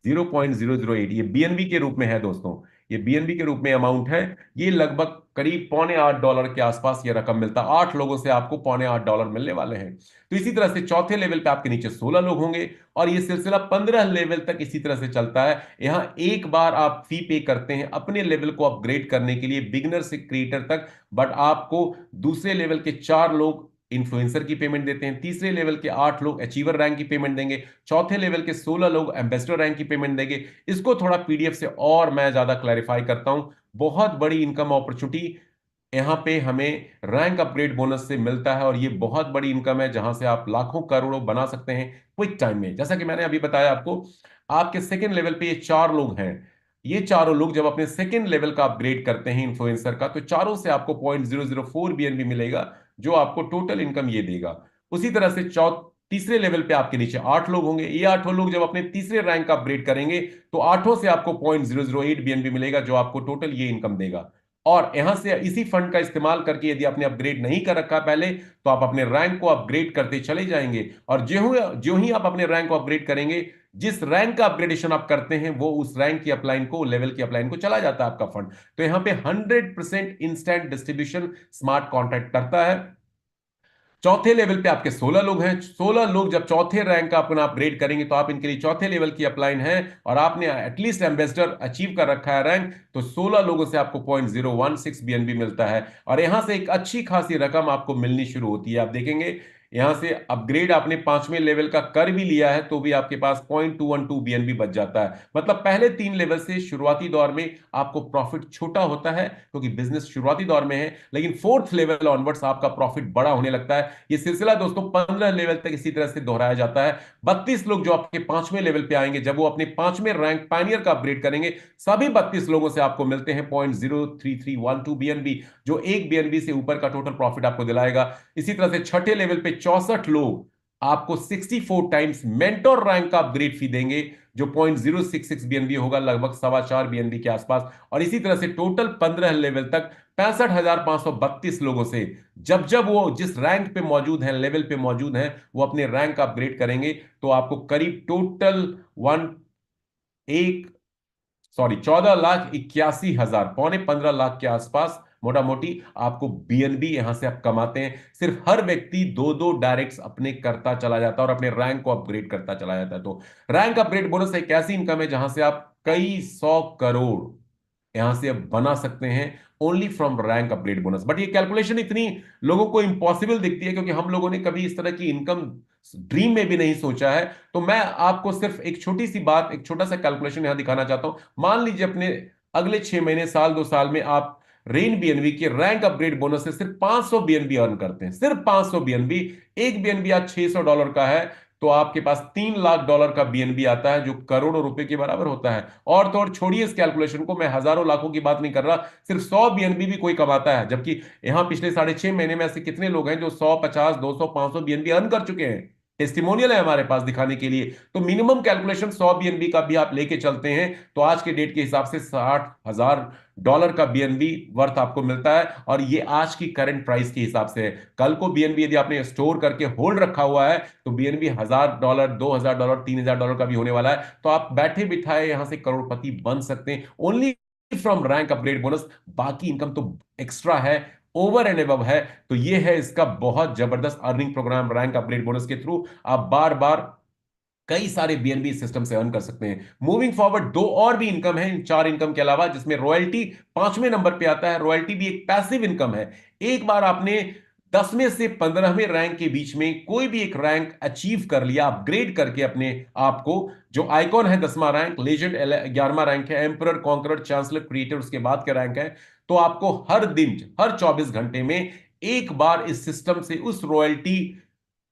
Speaker 3: 0.008। ये बीएनबी के रूप में है दोस्तों, ये बीएनबी के रूप में अमाउंट है। ये लगभग करीब $8.25 के आसपास ये रकम मिलता है। 8 लोगों से आपको $8.25 मिलने वाले हैं। तो इसी तरह से चौथे लेवल पे आपके नीचे 16 लोग होंगे और ये सिलसिला 15 लेवल तक इसी तरह से चलता है। यहां एक बार आप फी पे करते हैं अपने लेवल को अपग्रेड करने के लिए, बिगिनर से क्रिएटर तक, बट आपको दूसरे लेवल के 4 लोग इन्फ्लुएंसर की पेमेंट देते हैं, तीसरे लेवल के 8 लोग अचीवर रैंक की पेमेंट देंगे, चौथे लेवल के 16 लोग एम्बेसडर रैंक की पेमेंट देंगे। इसको थोड़ा पीडीएफ से और मैं ज्यादा क्लैरिफाई करता हूं। बहुत बड़ी इनकम अपॉर्चुनिटी यहां पे हमें रैंक अपग्रेड बोनस से मिलता है, और ये बहुत बड़ी इनकम है जहां से आप लाखों करोड़ों बना सकते हैं क्विक टाइम में। जैसा कि मैंने अभी बताया आपको, आपके सेकेंड लेवल पे ये 4 लोग हैं, ये चारों लोग जब अपने सेकेंड लेवल का अपग्रेड करते हैं इन्फ्लुएंसर का, तो चारों से आपको 0.004 बीएनबी मिलेगा, जो आपको टोटल इनकम ये देगा। उसी तरह से तीसरे लेवल पे आपके नीचे 8 लोग होंगे, ये 8 लोग जब अपने तीसरे रैंक का अपग्रेड करेंगे तो 8 से आपको 0.008 बीएनबी मिलेगा, जो आपको टोटल ये इनकम देगा। और यहां से इसी फंड का इस्तेमाल करके यदि आपने अपग्रेड नहीं कर रखा पहले, तो आप अपने रैंक को अपग्रेड करते चले जाएंगे, और जो ही आप अपने रैंक को अपग्रेड करेंगे, जिस रैंक का अपग्रेडेशन आप करते हैं वो उस रैंक की अपलाइन को, लेवल की अपलाइन को चला जाता है आपका फंड। तो यहां पे 100% इंस्टेंट डिस्ट्रीब्यूशन स्मार्ट कॉन्ट्रैक्ट करता है। चौथे लेवल पे आपके 16 लोग हैं। 16 लोग जब चौथे रैंक का अपना अपग्रेड करेंगे तो आप इनके लिए चौथे लेवल की अपलाइन है और आपने एटलीस्ट एम्बेसडर अचीव कर रखा है रैंक, तो 16 लोगों से आपको 0.016 बीएनबी मिलता है और यहां से एक अच्छी खासी रकम आपको मिलनी शुरू होती है। आप देखेंगे यहां से अपग्रेड आपने 5वें लेवल का कर भी लिया है तो भी आपके पास 0.212 बीएनबी बच जाता है। मतलब पहले 3 लेवल से शुरुआती दौर में आपको प्रॉफिट छोटा होता है क्योंकि बिजनेस शुरुआती दौर में है, लेकिन 4th लेवल ऑनवर्ड्स आपका प्रॉफिट बड़ा होने लगता है। ये सिलसिला दोस्तों 15 लेवल तक इसी तरह से दोहराया जाता है। 32 लोग जो आपके 5वें लेवल पे आएंगे, जब वो अपने 5वें रैंक पायनियर का अपग्रेड करेंगे, सभी 32 लोगों से आपको मिलते हैं 0.03312 बीएनबी, जो एक बीएनबी से ऊपर का टोटल प्रॉफिट आपको दिलाएगा। इसी तरह से छठे लेवल पे 64 लोग आपको 64 टाइम्स मेंटोर रैंक का अपग्रेड फी देंगे, जो 0.066 बीएनबी होगा, लगभग 4.25 बीएनबी के आसपास। और इसी तरह से टोटल 15 लेवल तक 65,532 लोगों से जब जब वो जिस रैंक पे मौजूद हैं, लेवल पे मौजूद हैं, वो अपने रैंक अपग्रेड करेंगे तो आपको करीब टोटल वन एक 14,81,000, पौने 15 लाख के आसपास मोटा मोटी आपको बीएनबी यहां से आप कमाते हैं। सिर्फ हर व्यक्ति दो दो डायरेक्ट्स अपने करता चला जाता है और अपने रैंक को अपग्रेड करता चला जाता है। तो रैंक अपग्रेड बोनस एक ऐसी इनकम है जहां से आप कई 100 करोड़ यहां से आप बना सकते हैं only from rank upgrade bonus. But ये कैलकुलेशन इतनी लोगों को इंपॉसिबल दिखती है क्योंकि हम लोगों ने कभी इस तरह की इनकम ड्रीम में भी नहीं सोचा है। तो मैं आपको सिर्फ एक छोटी सी बात, एक छोटा सा कैलकुलेशन यहां दिखाना चाहता हूं। मान लीजिए अपने अगले 6 महीने, साल, 2 साल में आप रेन बीएनबी के रैंक अपग्रेड बोनस से सिर्फ 500 बीएनबी अर्न करते हैं, सिर्फ 500 बीएनबी। एक बीएनबी आज $600 का है तो आपके पास $3 लाख का बीएनबी आता है, जो करोड़ों रुपए के बराबर होता है। और तो और छोड़िए इस कैलकुलेशन को, मैं हजारों लाखों की बात नहीं कर रहा, सिर्फ 100 बीएनबी भी कोई कमाता है, जबकि यहां पिछले 6.5 महीने में ऐसे कितने लोग हैं जो 100, 50, 200, 500 बीएनबी अर्न कर चुके हैं। टेस्टिमोनियल है हमारे पास दिखाने के लिए। तो मिनिमम कैलकुलेशन 100 बीएनबी का भी आप लेके चलते हैं तो आज के डेट के हिसाब से $60,000 का बीएनबी वर्थ आपको मिलता है, और ये आज की करंट प्राइस के हिसाब से है। कल को बीएनबी यदि आपने स्टोर करके होल्ड रखा हुआ है तो बीएनबी $1,000, $2,000, $3,000 का भी होने वाला है। तो आप बैठे बिठाए यहां से करोड़पति बन सकते हैं only from rank upgrade bonus. बाकी इनकम तो एक्स्ट्रा है, ओवर एंड अबव है। तो ये है इसका बहुत जबरदस्त earning program rank upgrade bonus के थ्रू। आप बार बार कई सारे बीएनबी सिस्टम से अर्न कर सकते हैं। मूविंग फॉरवर्ड दो और भी इनकम है इन 4 इनकम के अलावा, जिसमें रॉयल्टी 5वें नंबर पे आता है। रॉयल्टी भी एक पैसिव इनकम है। एक बार आपने 10वें से 15वें रैंक के बीच में कोई भी एक रैंक अचीव कर लिया, अपग्रेड करके अपने आप को, जो आइकॉन है 10वां रैंक, लेजेंड 11वां रैंक है, एम्परर, कॉन्करर, चांसलर, क्रिएटर उसके बाद के रैंक है, तो आपको हर दिन, हर 24 घंटे में एक बार इस सिस्टम से उस रॉयल्टी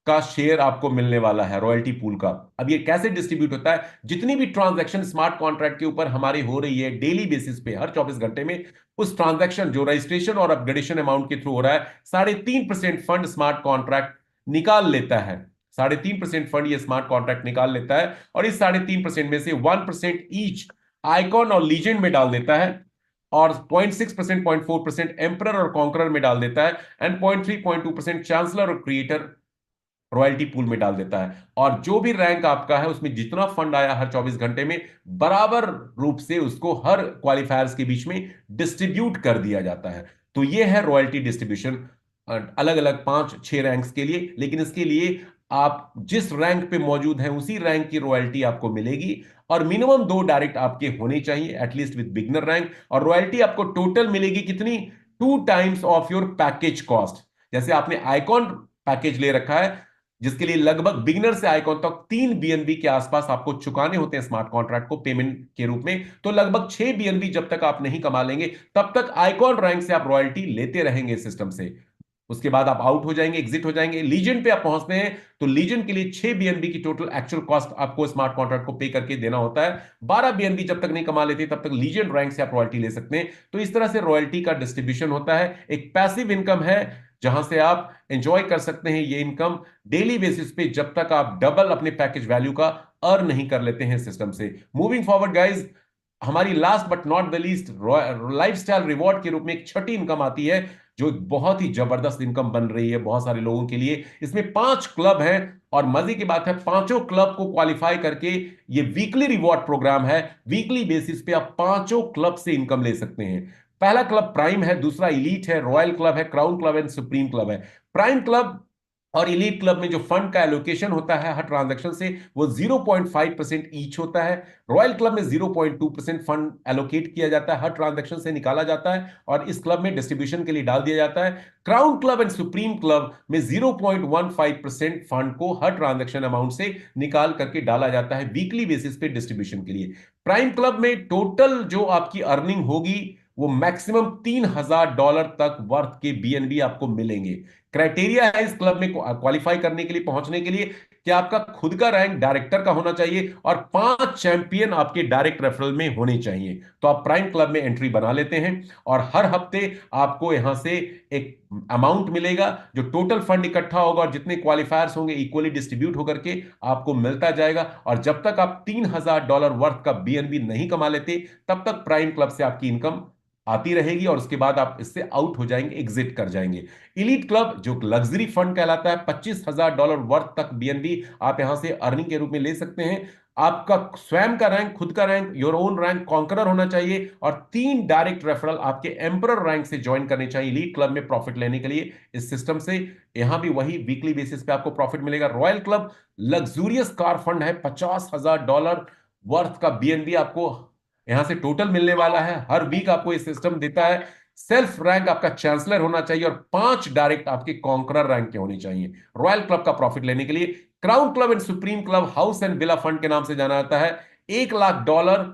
Speaker 3: का शेयर आपको मिलने वाला है, रॉयल्टी पूल का। अब ये कैसे डिस्ट्रीब्यूट होता है? जितनी भी ट्रांजैक्शन स्मार्ट कॉन्ट्रैक्ट के ऊपर हमारी हो रही है डेली बेसिस पे, हर 24 घंटे में, उस ट्रांजैक्शन जो रजिस्ट्रेशन और अपग्रेडेशन अमाउंट के थ्रू हो रहा है, 3.5% फंड स्मार्ट कॉन्ट्रैक्ट निकाल लेता है। 3.5% फंड ये स्मार्ट कॉन्ट्रैक्ट निकाल लेता है, और इस 3.5% में से 1% ईच आइकॉन और लीजेंड में डाल देता है, और 0.6%, 0.4% एम्परर और कॉन्करर में डाल देता है, एंड 0.3, 0.2% चांसलर और क्रिएटर रॉयल्टी पूल में डाल देता है। और जो भी रैंक आपका है उसमें जितना फंड आया हर 24 घंटे में, बराबर रूप से उसको हर क्वालिफायर्स के बीच में डिस्ट्रीब्यूट कर दिया जाता है। तो ये है रॉयल्टी डिस्ट्रीब्यूशन, अलग अलग 5-6 रैंक्स के लिए। लेकिन इसके लिए आप जिस रैंक पे मौजूद हैं उसी रैंक की रॉयल्टी आपको मिलेगी, और मिनिमम 2 डायरेक्ट आपके होने चाहिए एटलीस्ट विद बिगनर रैंक। और रॉयल्टी आपको टोटल मिलेगी कितनी? 2 times of your package cost. जैसे आपने आइकॉन पैकेज ले रखा है जिसके लिए लगभग बिगिनर से आइकॉन तक 3 बीएनबी के आसपास आपको चुकाने होते हैं स्मार्ट कॉन्ट्रैक्ट को पेमेंट के रूप में, तो लगभग 6 बीएनबी जब तक आप नहीं कमा लेंगे तब तक आइकॉन रैंक से आप रॉयल्टी लेते रहेंगे सिस्टम से। उसके बाद आप आउट हो जाएंगे, एग्जिट हो जाएंगे, लीजेंड पे आप पहुंचते हैं तो लीजेंड के लिए 6 बीएनबी की टोटल एक्चुअल कॉस्ट आपको स्मार्ट कॉन्ट्रैक्ट को पे करके देना होता है। 12 बीएनबी जब तक नहीं कमा लेते तब तक लीजेंड रैंक से आप रॉयल्टी ले सकते हैं। तो इस तरह से रॉयल्टी का डिस्ट्रीब्यूशन होता है। एक पैसिव इनकम है जहां से आप एंजॉय कर सकते हैं ये इनकम डेली बेसिस पे, जब तक आप डबल अपने पैकेज वैल्यू का अर्न नहीं कर लेते हैं सिस्टम से। मूविंग फॉरवर्ड गाइज, हमारी last but not the least lifestyle reward के रूप में एक छठी इनकम आती है, जो एक बहुत ही जबरदस्त इनकम बन रही है बहुत सारे लोगों के लिए। इसमें 5 क्लब हैं, और मजे की बात है 5 क्लब को क्वालिफाई करके ये वीकली रिवॉर्ड प्रोग्राम है। वीकली बेसिस पे आप 5 क्लब से इनकम ले सकते हैं। पहला क्लब प्राइम है, दूसरा इलीट है, रॉयल क्लब है, crown club and supreme club है। प्राइम क्लब और इलीट क्लब में जो फंड का एलोकेशन होता है हर ट्रांजैक्शन से वो 0.5% ईच होता है। रॉयल क्लब में 0.2% फंड एलोकेट किया जाता है, हर ट्रांजैक्शन से निकाला जाता है और इस क्लब में डिस्ट्रीब्यूशन के लिए डाल दिया जाता है। Crown club and supreme club में 0.15% फंड को हर ट्रांजैक्शन अमाउंट से निकाल करके डाला जाता है वीकली बेसिस पे डिस्ट्रीब्यूशन के लिए। प्राइम क्लब में टोटल जो आपकी अर्निंग होगी वो मैक्सिमम $3,000 तक वर्थ के बीएनबी आपको मिलेंगे। क्राइटेरिया है इस क्लब में क्वालिफाई करने के लिए, पहुंचने के लिए, कि आपका खुद का रैंक डायरेक्टर का होना चाहिए और 5 चैंपियन आपके डायरेक्ट रेफरल में होने चाहिए। तो आप प्राइम क्लब में एंट्री बना लेते हैं और हर हफ्ते आपको यहां से एक अमाउंट मिलेगा जो टोटल फंड इकट्ठा होगा और जितने क्वालिफायर्स होंगे इक्वली डिस्ट्रीब्यूट होकर के आपको मिलता जाएगा। और जब तक आप $3,000 वर्थ का बीएनबी नहीं कमा लेते तब तक प्राइम क्लब से आपकी इनकम आती रहेगी और उसके बाद आप इससे आउट हो जाएंगे, एग्जिट कर जाएंगे। इलीट क्लब जो लग्जरी फंड कहलाता है, $25,000 वर्थ तक बीएनबी आप यहां से अर्निंग के रूप में ले सकते हैं। आपका स्वयं का रैंक, खुद का rank, your own rank conqueror होना चाहिए और 3 डायरेक्ट रेफरल आपके एम्परर रैंक से ज्वाइन करने चाहिए इलीट क्लब में प्रॉफिट लेने के लिए इस सिस्टम से। यहां भी वही वीकली बेसिस पे आपको प्रॉफिट मिलेगा। Royal club luxurious car fund है, $50,000 वर्थ का बीएनबी आपको यहां से टोटल मिलने वाला है। हर वीक आपको ये सिस्टम देता है। सेल्फ रैंक आपका चांसलर होना चाहिए और 5 डायरेक्ट आपके कॉन्करर रैंक के होने चाहिए रॉयल क्लब का प्रॉफिट लेने के लिए। Crown club and supreme club house and villa fund के नाम से जाना जाता है। $1,00,000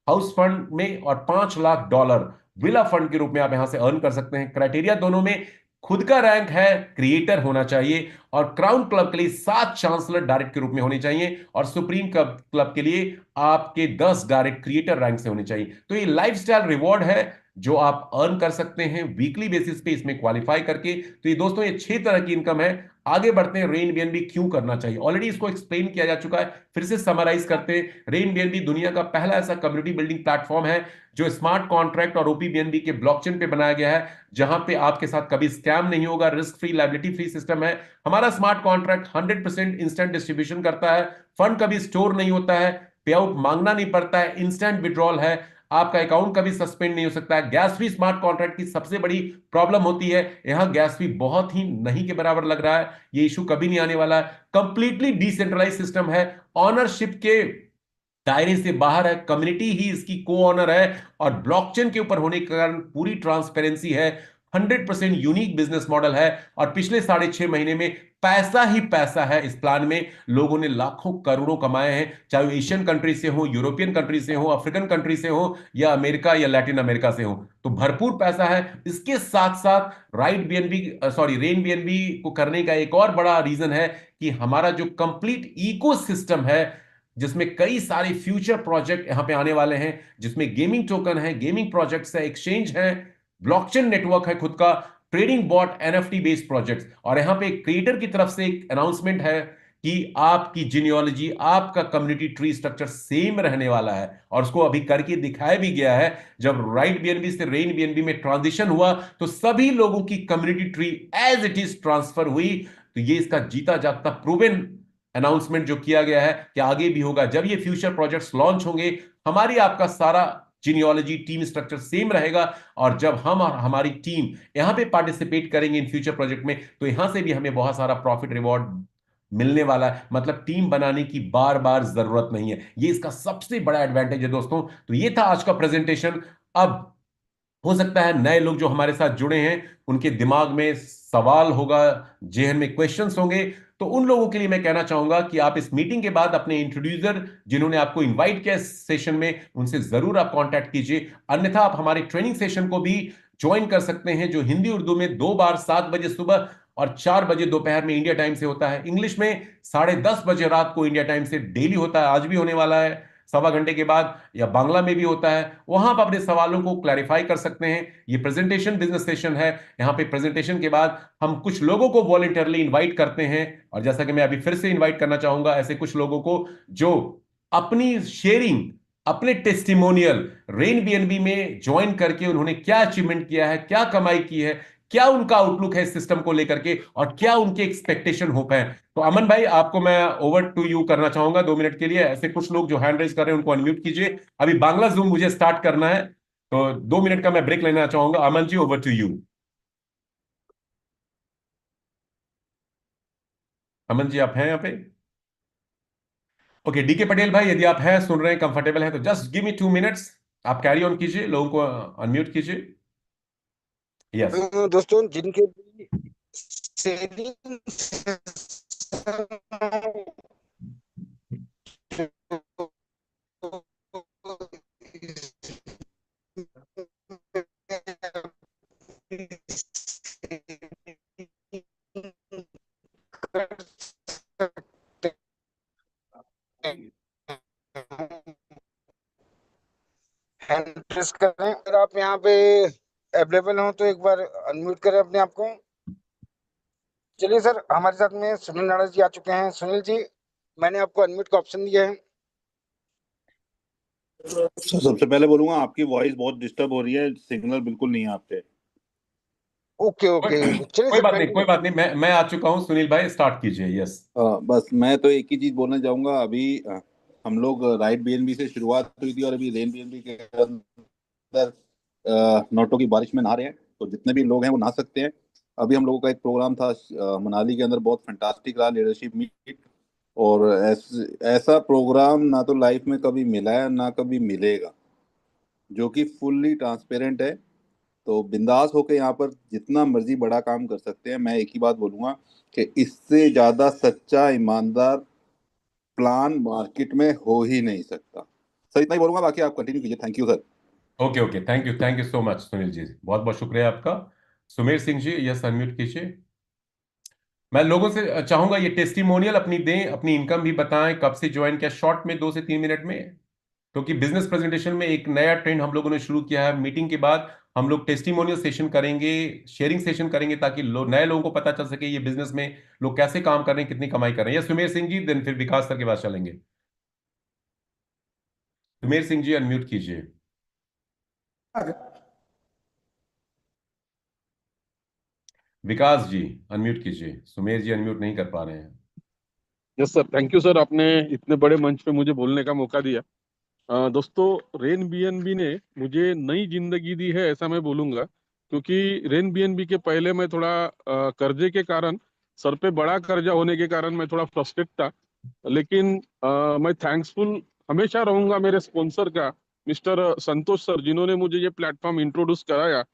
Speaker 3: हाउस फंड में और $5,00,000 विला फंड के रूप में आप यहां से अर्न कर सकते हैं। क्राइटेरिया दोनों में खुद का रैंक है, क्रिएटर होना चाहिए और क्राउन क्लब के लिए 7 चांसलर डायरेक्ट के रूप में होने चाहिए और सुप्रीम क्लब के लिए आपके 10 डायरेक्ट क्रिएटर रैंक से होने चाहिए। तो ये लाइफस्टाइल रिवॉर्ड है जो आप अर्न कर सकते हैं वीकली बेसिस पे इसमें क्वालिफाई करके। तो ये दोस्तों ये 6 तरह की इनकम है। आगे बढ़ते हैं, रेन बीएनबी क्यों करना चाहिए। ऑलरेडी इसको एक्सप्लेन किया जा चुका है, फिर से समराइज करते हैं। रेन बीएनबी दुनिया का पहला ऐसा कम्युनिटी बिल्डिंग प्लेटफॉर्म है जो स्मार्ट कॉन्ट्रैक्ट और ओपी बीएनबी के ब्लॉकचेन पे बनाया गया है, जहां पे आपके साथ कभी स्कैम नहीं होगा। Risk free, liability free system है। हमारा स्मार्ट कॉन्ट्रैक्ट 100% इंस्टेंट डिस्ट्रीब्यूशन करता है। फंड कभी स्टोर नहीं होता है, पे आउट मांगना नहीं पड़ता है, इंस्टेंट विड्रॉल है, आपका अकाउंट कभी सस्पेंड नहीं हो सकता है। गैस फी स्मार्ट कॉन्ट्रैक्ट की सबसे बड़ी प्रॉब्लम होती है, यहां गैस फी बहुत ही नहीं के बराबर लग रहा है, ये इशू कभी नहीं आने वाला है। कंप्लीटली डिसेंट्रलाइज सिस्टम है, ऑनरशिप के दायरे से बाहर है, कम्युनिटी ही इसकी को ऑनर है और ब्लॉकचेन के ऊपर होने के कारण पूरी ट्रांसपेरेंसी है। 100% यूनिक बिजनेस मॉडल है और पिछले 6.5 महीने में पैसा ही पैसा है। इस प्लान में लोगों ने लाखों करोड़ों कमाए हैं, चाहे वो एशियन कंट्री से हो, यूरोपियन कंट्री से हो, अफ्रीकन कंट्री से हो या अमेरिका या लैटिन अमेरिका से हो, तो भरपूर पैसा है। इसके साथ साथ रेन बीएनबी को करने का एक और बड़ा रीजन है कि हमारा जो कंप्लीट इकोसिस्टम है जिसमें कई सारे फ्यूचर प्रोजेक्ट यहां पे आने वाले हैं, जिसमें गेमिंग टोकन है, गेमिंग प्रोजेक्ट्स है, एक्सचेंज है, ब्लॉकचेन नेटवर्क है खुद का, trading bot, NFT based projects. और यहां पे क्रिएटर की तरफ से एक अनाउंसमेंट है कि आपकी जीनियोलॉजी, आपका कम्युनिटी ट्री स्ट्रक्चर सेम रहने वाला है और उसको अभी करके दिखाया भी गया है। जब राइट बीएनबी से रेन बीएनबी में ट्रांजिशन हुआ तो सभी लोगों की community tree as it is transfer हुई। तो ये इसका जीता जागता प्रूवन अनाउंसमेंट जो किया गया है कि आगे भी होगा। जब ये फ्यूचर प्रोजेक्ट्स लॉन्च होंगे, हमारी आपका सारा जीनियोलॉजी टीम स्ट्रक्चर सेम रहेगा और जब हम और हमारी टीम यहां पे पार्टिसिपेट करेंगे इन फ्यूचर प्रोजेक्ट में, तो यहां से भी हमें बहुत सारा प्रॉफिट रिवॉर्ड मिलने वाला है। मतलब टीम बनाने की बार बार जरूरत नहीं है, ये इसका सबसे बड़ा एडवांटेज है दोस्तों। तो ये था आज का प्रेजेंटेशन। अब हो सकता है नए लोग जो हमारे साथ जुड़े हैं उनके दिमाग में सवाल होगा, जेहन में क्वेश्चंस होंगे, तो उन लोगों के लिए मैं कहना चाहूंगा कि आप इस मीटिंग के बाद अपने इंट्रोड्यूसर जिन्होंने आपको इनवाइट किया इस सेशन में, उनसे जरूर आप कांटेक्ट कीजिए। अन्यथा आप हमारे ट्रेनिंग सेशन को भी ज्वाइन कर सकते हैं, जो हिंदी उर्दू में 2 बार 7 बजे सुबह और 4 बजे दोपहर में इंडिया टाइम से होता है। इंग्लिश में 10:30 बजे रात को इंडिया टाइम से डेली होता है, आज भी होने वाला है 1.25 घंटे के बाद, या बांग्ला में भी होता है। वहां आप अपने सवालों को क्लैरिफाई कर सकते हैं। ये प्रेजेंटेशन बिजनेस सेशन है, यहाँ पे प्रेजेंटेशन के बाद हम कुछ लोगों को वॉलंटियरली इनवाइट करते हैं और जैसा कि मैं अभी फिर से इनवाइट करना चाहूंगा ऐसे कुछ लोगों को जो अपनी शेयरिंग, अपने टेस्टिमोनियल रेन बीएनबी में ज्वाइन करके उन्होंने क्या अचीवमेंट किया है, क्या कमाई की है, क्या उनका आउटलुक है इस सिस्टम को लेकर के और क्या उनके एक्सपेक्टेशन होप है। तो अमन भाई, आपको मैं ओवर टू यू करना चाहूंगा 2 मिनट के लिए। ऐसे कुछ लोग जो हैंड रेज कर रहे हैं उनको अनम्यूट कीजिए। अभी बांग्ला जूम मुझे स्टार्ट करना है, तो 2 मिनट का मैं ब्रेक लेना चाहूंगा। Aman ji, over to you. Aman ji, आप हैं यहाँ पे? ओके, डीके पटेल भाई, यदि आप हैं, सुन रहे हैं, कंफर्टेबल है, तो जस्ट गिव मी 2 मिनट्स। आप कैरी ऑन कीजिए, लोगों को अनम्यूट कीजिए। यस।
Speaker 4: दोस्तों जिनके भी सेविंग हैंड प्रेस करें। अगर आप यहाँ पे अवेलेबल हो तो एक बार अनम्यूट करें अपने आप को। चलिए सर, हमारे साथ में सुनील नाडा जी आ चुके हैं। सुनील जी, मैंने आपको अनम्यूट का ऑप्शन दिया है।
Speaker 5: सर, सबसे पहले बोलूंगा आपकी वॉइस बहुत डिस्टर्ब हो रही है, सिग्नल बिल्कुल नहीं है आप पे।
Speaker 4: ओके
Speaker 3: कोई
Speaker 4: ओके, चलिए
Speaker 3: कोई
Speaker 4: सर
Speaker 3: बात नहीं, कोई
Speaker 4: कंटिन्यू।
Speaker 3: बात नहीं, मैं आ चुका हूँ। सुनील भाई, स्टार्ट कीजिए। यस।
Speaker 5: बस मैं तो एक ही चीज बोलना चाहूंगा। अभी हम लोग राइट बीएनबी से शुरुआत हुई थी और अभी रेन बीएनबी के अंदर नोटों की बारिश में नहा रहे हैं। तो जितने भी लोग हैं वो नहा सकते हैं। अभी हम लोगों का एक प्रोग्राम था मनाली के अंदर, बहुत फैंटास्टिक रहा, लीडरशिप मीट। और ऐसा प्रोग्राम ना तो लाइफ में कभी मिला है ना कभी मिलेगा, जो कि फुल्ली ट्रांसपेरेंट है। तो बिंदास होके यहाँ पर जितना मर्जी बड़ा काम कर सकते हैं। मैं एक ही बात बोलूंगा कि इससे ज्यादा सच्चा ईमानदार प्लान मार्केट में हो ही नहीं सकता। सर, इतना ही बोलूंगा, बाकी आप कंटिन्यू कीजिए। Thank you sir.
Speaker 3: Okay okay, thank you so much Sunil ji, बहुत बहुत शुक्रिया आपका। सुमेर सिंह जी, यस, अनम्यूट कीजिए। मैं लोगों से चाहूंगा ये टेस्टिमोनियल अपनी दें, अपनी इनकम भी बताएं, कब से ज्वाइन किया, शॉर्ट में 2 से 3 मिनट में। क्योंकि बिजनेस प्रेजेंटेशन में एक नया ट्रेंड हम लोगों ने शुरू किया है। मीटिंग के बाद हम लोग टेस्टिमोनियल सेशन करेंगे, शेयरिंग सेशन करेंगे, ताकि नए लोगों को पता चल सके ये बिजनेस में लोग कैसे काम कर रहे हैं, कितनी कमाई कर रहे हैं। ये सुमेर सिंह जी, देन फिर विकास सर के बाद चलेंगे। सुमेर सिंह जी, अनम्यूट कीजिए। विकास जी, अनम्यूट कीजिए। सुमेर जी अनम्यूट नहीं कर पा रहे हैं।
Speaker 6: Yes sir, thank you sir, आपने इतने बड़े मंच पे मुझे बोलने का मौका दिया। दोस्तों, रेन बीएनबी ने मुझे नई जिंदगी दी है, ऐसा मैं बोलूंगा। क्योंकि रेन बीएनबी के पहले मैं थोड़ा कर्जे के कारण, सर पे बड़ा कर्जा होने के कारण मैं थोड़ा फ्रस्ट्रेट था। लेकिन मैं थैंक्सफुल हमेशा रहूंगा मेरे स्पॉन्सर का, मिस्टर संतोष सर, जिन्होंने मुझे ये प्लेटफॉर्म इंट्रोड्यूस कराया।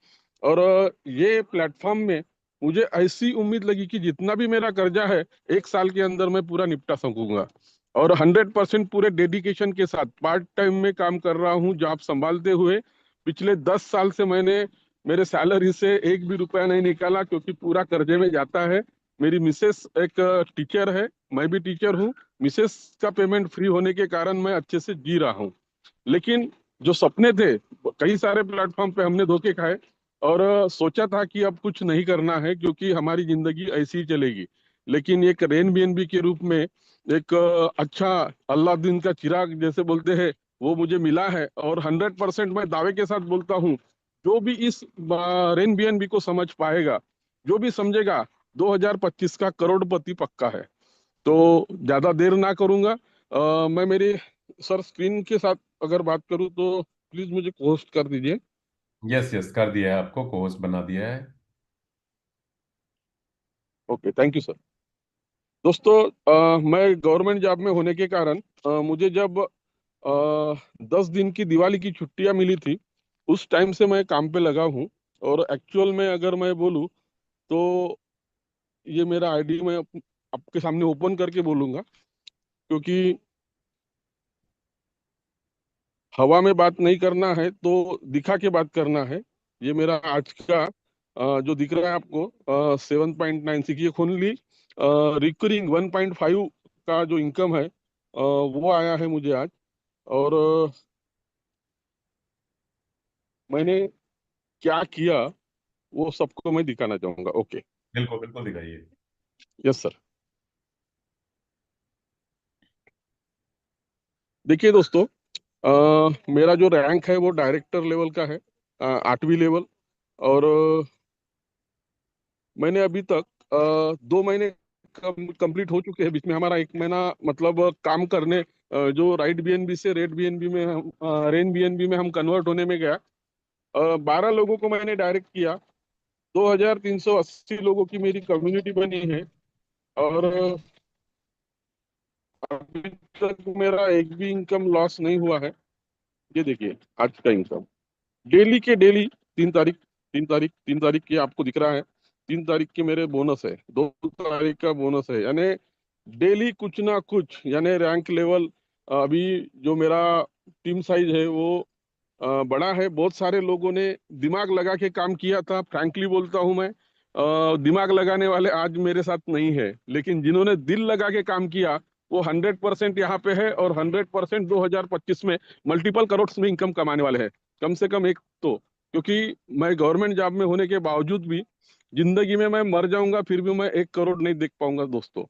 Speaker 6: और ये प्लेटफॉर्म में मुझे ऐसी उम्मीद लगी कि जितना भी मेरा कर्जा है, 1 साल के अंदर मैं पूरा निपटा सकूंगा। और 100% पूरे डेडिकेशन के साथ पार्ट टाइम में काम कर रहा हूँ, जॉब संभालते हुए। पिछले 10 साल से मैंने मेरे सैलरी से एक भी रुपया नहीं निकाला, क्योंकि पूरा कर्जे में जाता है। मेरी मिसेस एक टीचर है, मैं भी टीचर हूँ। मिसेस का पेमेंट फ्री होने के कारण मैं अच्छे से जी रहा हूँ। लेकिन जो सपने थे, कई सारे प्लेटफॉर्म पे हमने धोखे खाए। और सोचा था कि अब कुछ नहीं करना है, क्योंकि हमारी जिंदगी ऐसी ही चलेगी। लेकिन एक रेन बीएनबी के रूप में एक अच्छा अल्लादीन का चिराग जैसे बोलते हैं, वो मुझे मिला है। और 100% मैं दावे के साथ बोलता हूँ, जो भी इस रेन बीएनबी को समझ पाएगा, जो भी समझेगा, 2025 का करोड़पति पक्का है। तो ज्यादा देर ना करूंगा। मैं मेरे सर स्क्रीन के साथ अगर बात करूं तो प्लीज मुझे होस्ट कर दीजिए।
Speaker 3: यस यस, कर दिया है, आपको कोहोस्ट बना दिया है।
Speaker 6: Okay, thank you sir. दोस्तों, मैं गवर्नमेंट जॉब में होने के कारण मुझे जब 10 दिन की दिवाली की छुट्टियां मिली थी, उस टाइम से मैं काम पे लगा हूँ। और एक्चुअल में अगर मैं बोलूँ तो ये मेरा आईडी मैं आपके सामने ओपन करके बोलूंगा, क्योंकि हवा में बात नहीं करना है तो दिखा के बात करना है। ये मेरा आज का जो दिख रहा है आपको 7.96, ये ओनली रिकरिंग 1.5 का जो इनकम है, वो आया है मुझे आज। और मैंने क्या किया वो सबको मैं दिखाना चाहूंगा। ओके।
Speaker 3: बिल्कुल बिल्कुल, दिखाइए।
Speaker 6: Yes sir. देखिए दोस्तों, मेरा जो रैंक है वो डायरेक्टर लेवल का है, 8वीं लेवल। और मैंने अभी तक 2 महीने कंप्लीट हो चुके हैं। बीच में हमारा 1 महीना मतलब काम करने, जो राइट बीएनबी से रेड बीएनबी में रेन बीएनबी में हम कन्वर्ट होने में गया। 12 लोगों को मैंने डायरेक्ट किया। 2380 लोगों की मेरी कम्युनिटी बनी है। और अभी तक मेरा एक भी इनकम लॉस नहीं हुआ है। ये देखिए आज का इनकम, डेली के डेली। 3 तारीख, 3 तारीख, 3 तारीख की आपको दिख रहा है। 3 तारीख की मेरे बोनस है, 2 तारीख का बोनस है, यानी डेली कुछ ना कुछ, यानी रैंक लेवल। अभी जो मेरा टीम साइज है वो बड़ा है। बहुत सारे लोगों ने दिमाग लगा के काम किया था, फ्रैंकली बोलता हूं मैं। दिमाग लगाने वाले आज मेरे साथ नहीं है, लेकिन जिन्होंने दिल लगा के काम किया वो 100% यहाँ पे है, और 100% 2025 में मल्टीपल करोड़ में इनकम कमाने वाले हैं, कम से कम एक तो। क्योंकि मैं गवर्नमेंट जॉब में होने के बावजूद भी जिंदगी में मैं मर जाऊंगा फिर भी मैं 1 करोड़ नहीं देख पाऊंगा दोस्तों।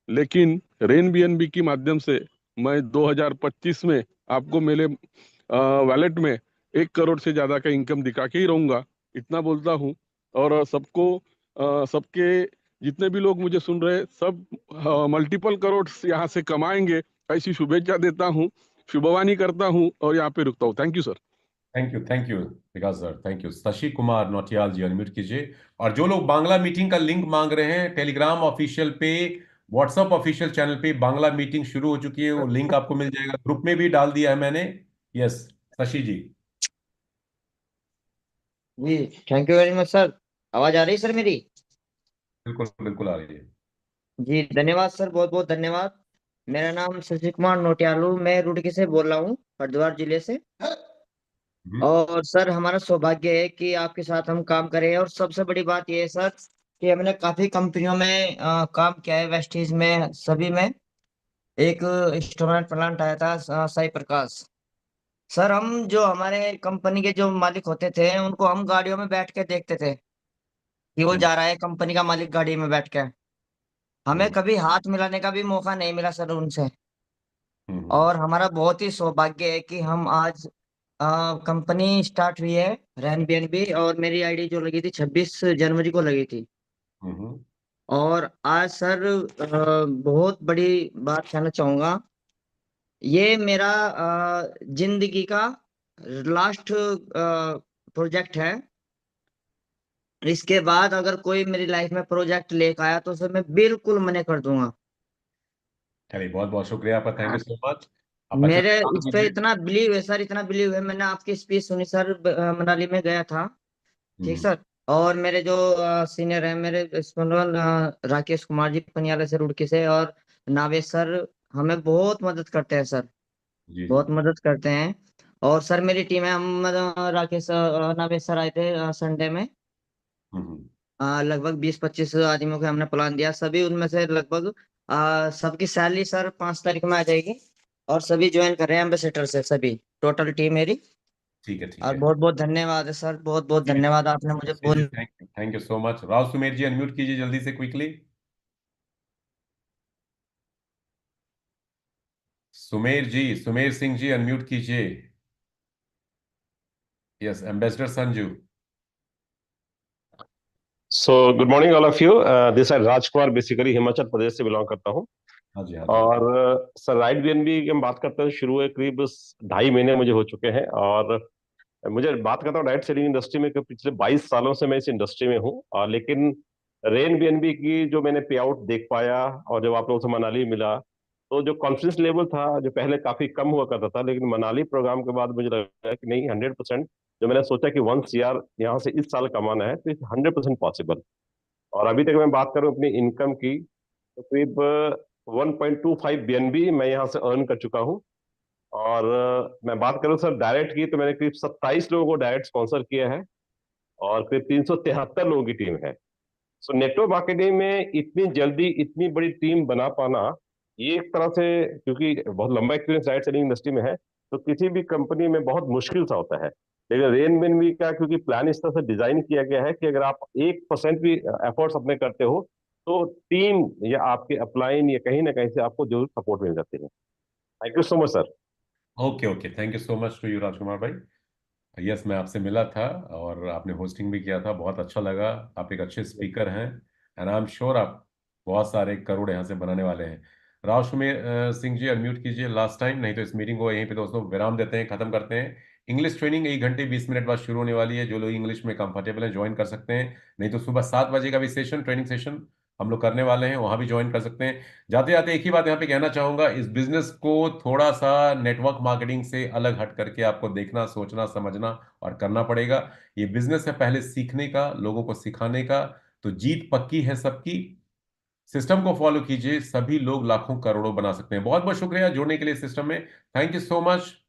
Speaker 6: लेकिन रेन बीएनबी की माध्यम से मैं 2025 में आपको मेरे वॉलेट में 1 करोड़ से ज्यादा का इनकम दिखा के ही रहूंगा, इतना बोलता हूँ। और सबको सबके जितने भी लोग मुझे सुन रहे हैं, सब मल्टीपल करोड़ यहाँ से कमाएंगे, ऐसी शुभेच्छा देता हूँ, शुभवानी करता हूँ, और यहाँ पे रुकता हूँ। Thank you sir.
Speaker 3: Thank you Vikas sir, thank you. Shashi Kumar Nautiyal ji unmute कीजिए। और जो लोग बांग्ला मीटिंग का लिंक मांग रहे हैं, टेलीग्राम ऑफिशियल पे, व्हाट्सएप ऑफिशियल चैनल पे बांग्ला मीटिंग शुरू हो चुकी है, वो लिंक आपको मिल जाएगा, ग्रुप में भी डाल दिया है मैंने। यस शशि जी।
Speaker 7: जी thank you very much sir. आवाज आ रही है सर मेरी?
Speaker 3: बिल्कुल बिल्कुल आ रही है।
Speaker 7: जी धन्यवाद सर, बहुत बहुत धन्यवाद। मेरा नाम शशि कुमार नोटियालू, मैं रुड़की से बोल रहा हूँ, हरिद्वार जिले से। और सर हमारा सौभाग्य है कि आपके साथ हम काम करें, और सबसे बड़ी बात यह है सर कि हमने काफी कंपनियों में काम किया है, वेस्टीज में, सभी में। एक इंस्ट्रूमेंट प्लांट आया था साई प्रकाश। सर हम जो हमारे कंपनी के जो मालिक होते थे उनको हम गाड़ियों में बैठ के देखते थे कि वो
Speaker 3: हम्म,
Speaker 7: जा रहा है, कंपनी का मालिक गाड़ी में बैठ के। हमें
Speaker 3: हम्म,
Speaker 7: कभी हाथ मिलाने का भी मौका नहीं मिला सर उनसे।
Speaker 3: हम्म,
Speaker 7: और हमारा बहुत ही सौभाग्य है कि हम आज कंपनी स्टार्ट हुई है रैन बीएनबी, और मेरी आईडी जो लगी थी 26 जनवरी को लगी थी।
Speaker 3: हम्म,
Speaker 7: और आज सर बहुत बड़ी बात कहना चाहूंगा, ये मेरा जिंदगी का लास्ट प्रोजेक्ट है। इसके बाद अगर कोई मेरी लाइफ में प्रोजेक्ट लेकर आया तो सर मैं बिल्कुल मना कर दूंगा।
Speaker 3: चलिए बहुत बहुत शुक्रिया आपका, थैंक यू सो मच। आप अच्छे
Speaker 7: मेरे
Speaker 3: से काम
Speaker 7: इस पे
Speaker 3: कीजिए।
Speaker 7: इतना बिलीव है सर, इतना बिलीव है। मैंने आपकी स्पीच सुनी सर, मनाली में गया था। ठीक
Speaker 3: हम्म,
Speaker 7: सर। और मेरे जो सीनियर है, मेरे स्पंदन राकेश कुमार जी पनियाले से, रुड़की से, और नावेश सर हमें बहुत मदद करते हैं सर,
Speaker 3: जी जी।
Speaker 7: बहुत मदद करते हैं। और सर मेरी टीम है, हम राकेश नावेश सर आए थे संडे में।
Speaker 3: हम्म,
Speaker 7: लगभग 20-25 आदमियों के हमने प्लान दिया, सभी उनमें से लगभग सबकी सैलरी सर 5 तारीख में आ जाएगी। और सभी ज्वाइन कर रहे हैं एम्बेसडर से, सभी टोटल टीम मेरी।
Speaker 3: ठीक है ठीक
Speaker 7: और
Speaker 3: है।
Speaker 7: बहुत बहुत धन्यवाद है सर, बहुत बहुत धन्यवाद, आपने मुझे बोल।
Speaker 3: Thank you so much. Rao Sumer ji unmute कीजिए जल्दी से, क्विकली। सुमेर जी, सुमेर सिंह जी अनम्यूट कीजिए। Yes, ambassador Sanju.
Speaker 8: So good morning all of you. This है राजकुमार, बेसिकली हिमाचल प्रदेश से बिलोंग करता हूँ।
Speaker 3: हाँ जी हाँ जी।
Speaker 8: और सर राइट बीएनबी की हम बात करते हैं, शुरू हुए करीब 2.5 महीने मुझे हो चुके हैं। और मुझे बात करता हूँ डायरेक्ट सेलिंग इंडस्ट्री में कि पिछले 22 सालों से मैं इस इंडस्ट्री में हूँ। और लेकिन रेन बीएनबी की जो मैंने पे आउट देख पाया, और जब आप लोगों से मनाली मिला, तो जो कॉन्फिडेंस लेवल था जो पहले काफी कम हुआ करता था, लेकिन मनाली प्रोग्राम के बाद मुझे लगा कि नहीं, 100%। जो मैंने सोचा कि 1 CR यहाँ से इस साल कमाना है, तो 100% पॉसिबल। और अभी तक मैं बात करूं अपनी इनकम की, तो करीब 1.25 बीएनबी मैं यहाँ से अर्न कर चुका हूँ। और मैं बात करूं सर डायरेक्ट की, तो मैंने करीब 27 लोगों को डायरेक्ट स्पॉन्सर किया है, और करीब 373 लोगों की टीम है। सो नेटवर्क मार्केटिंग में इतनी जल्दी इतनी बड़ी टीम बना पाना, ये एक तरह से, क्योंकि बहुत लंबा एक्सपीरियंस डायरेक्ट सेलिंग इंडस्ट्री में है, तो किसी भी कंपनी में बहुत मुश्किल सा होता है। लेकिन रेन बीएनबी का क्योंकि प्लान इस तरह से डिजाइन किया गया है कि अगर आप 1% भी एफर्ट्स अपने करते हो, तो टीम या आपके अपलाइन या कहीं ना कहीं से आपको जरूर सपोर्ट मिल जाती है। Thank you so much sir.
Speaker 3: Okay okay, thank you so much to you Rajkumar भाई। यस, मैं आपसे मिला था और आपने होस्टिंग भी किया था, बहुत अच्छा लगा। आप एक अच्छे स्पीकर हैं, एंड आई एम श्योर आप बहुत सारे करोड़ यहाँ से बनाने वाले हैं। राव सुमेर सिंह जी अनम्यूट कीजिए लास्ट टाइम, नहीं तो इस मीटिंग को यहीं पे दोस्तों विराम देते हैं, खत्म करते हैं। इंग्लिश ट्रेनिंग 1 घंटे 20 मिनट बाद शुरू होने वाली है, जो लोग इंग्लिश में कंफर्टेबल हैं ज्वाइन कर सकते हैं, नहीं तो सुबह 7 बजे का भी सेशन, ट्रेनिंग सेशन हम लोग करने वाले हैं, वहां भी ज्वाइन कर सकते हैं। जाते जाते एक ही बात यहाँ पे कहना चाहूंगा, इस बिजनेस को थोड़ा सा नेटवर्क मार्केटिंग से अलग हट करके आपको देखना, सोचना, समझना और करना पड़ेगा। ये बिजनेस है पहले सीखने का, लोगों को सिखाने का। तो जीत पक्की है सबकी। सिस्टम को फॉलो कीजिए, सभी लोग लाखों करोड़ों बना सकते हैं। बहुत बहुत शुक्रिया जुड़ने के लिए सिस्टम में। Thank you so much.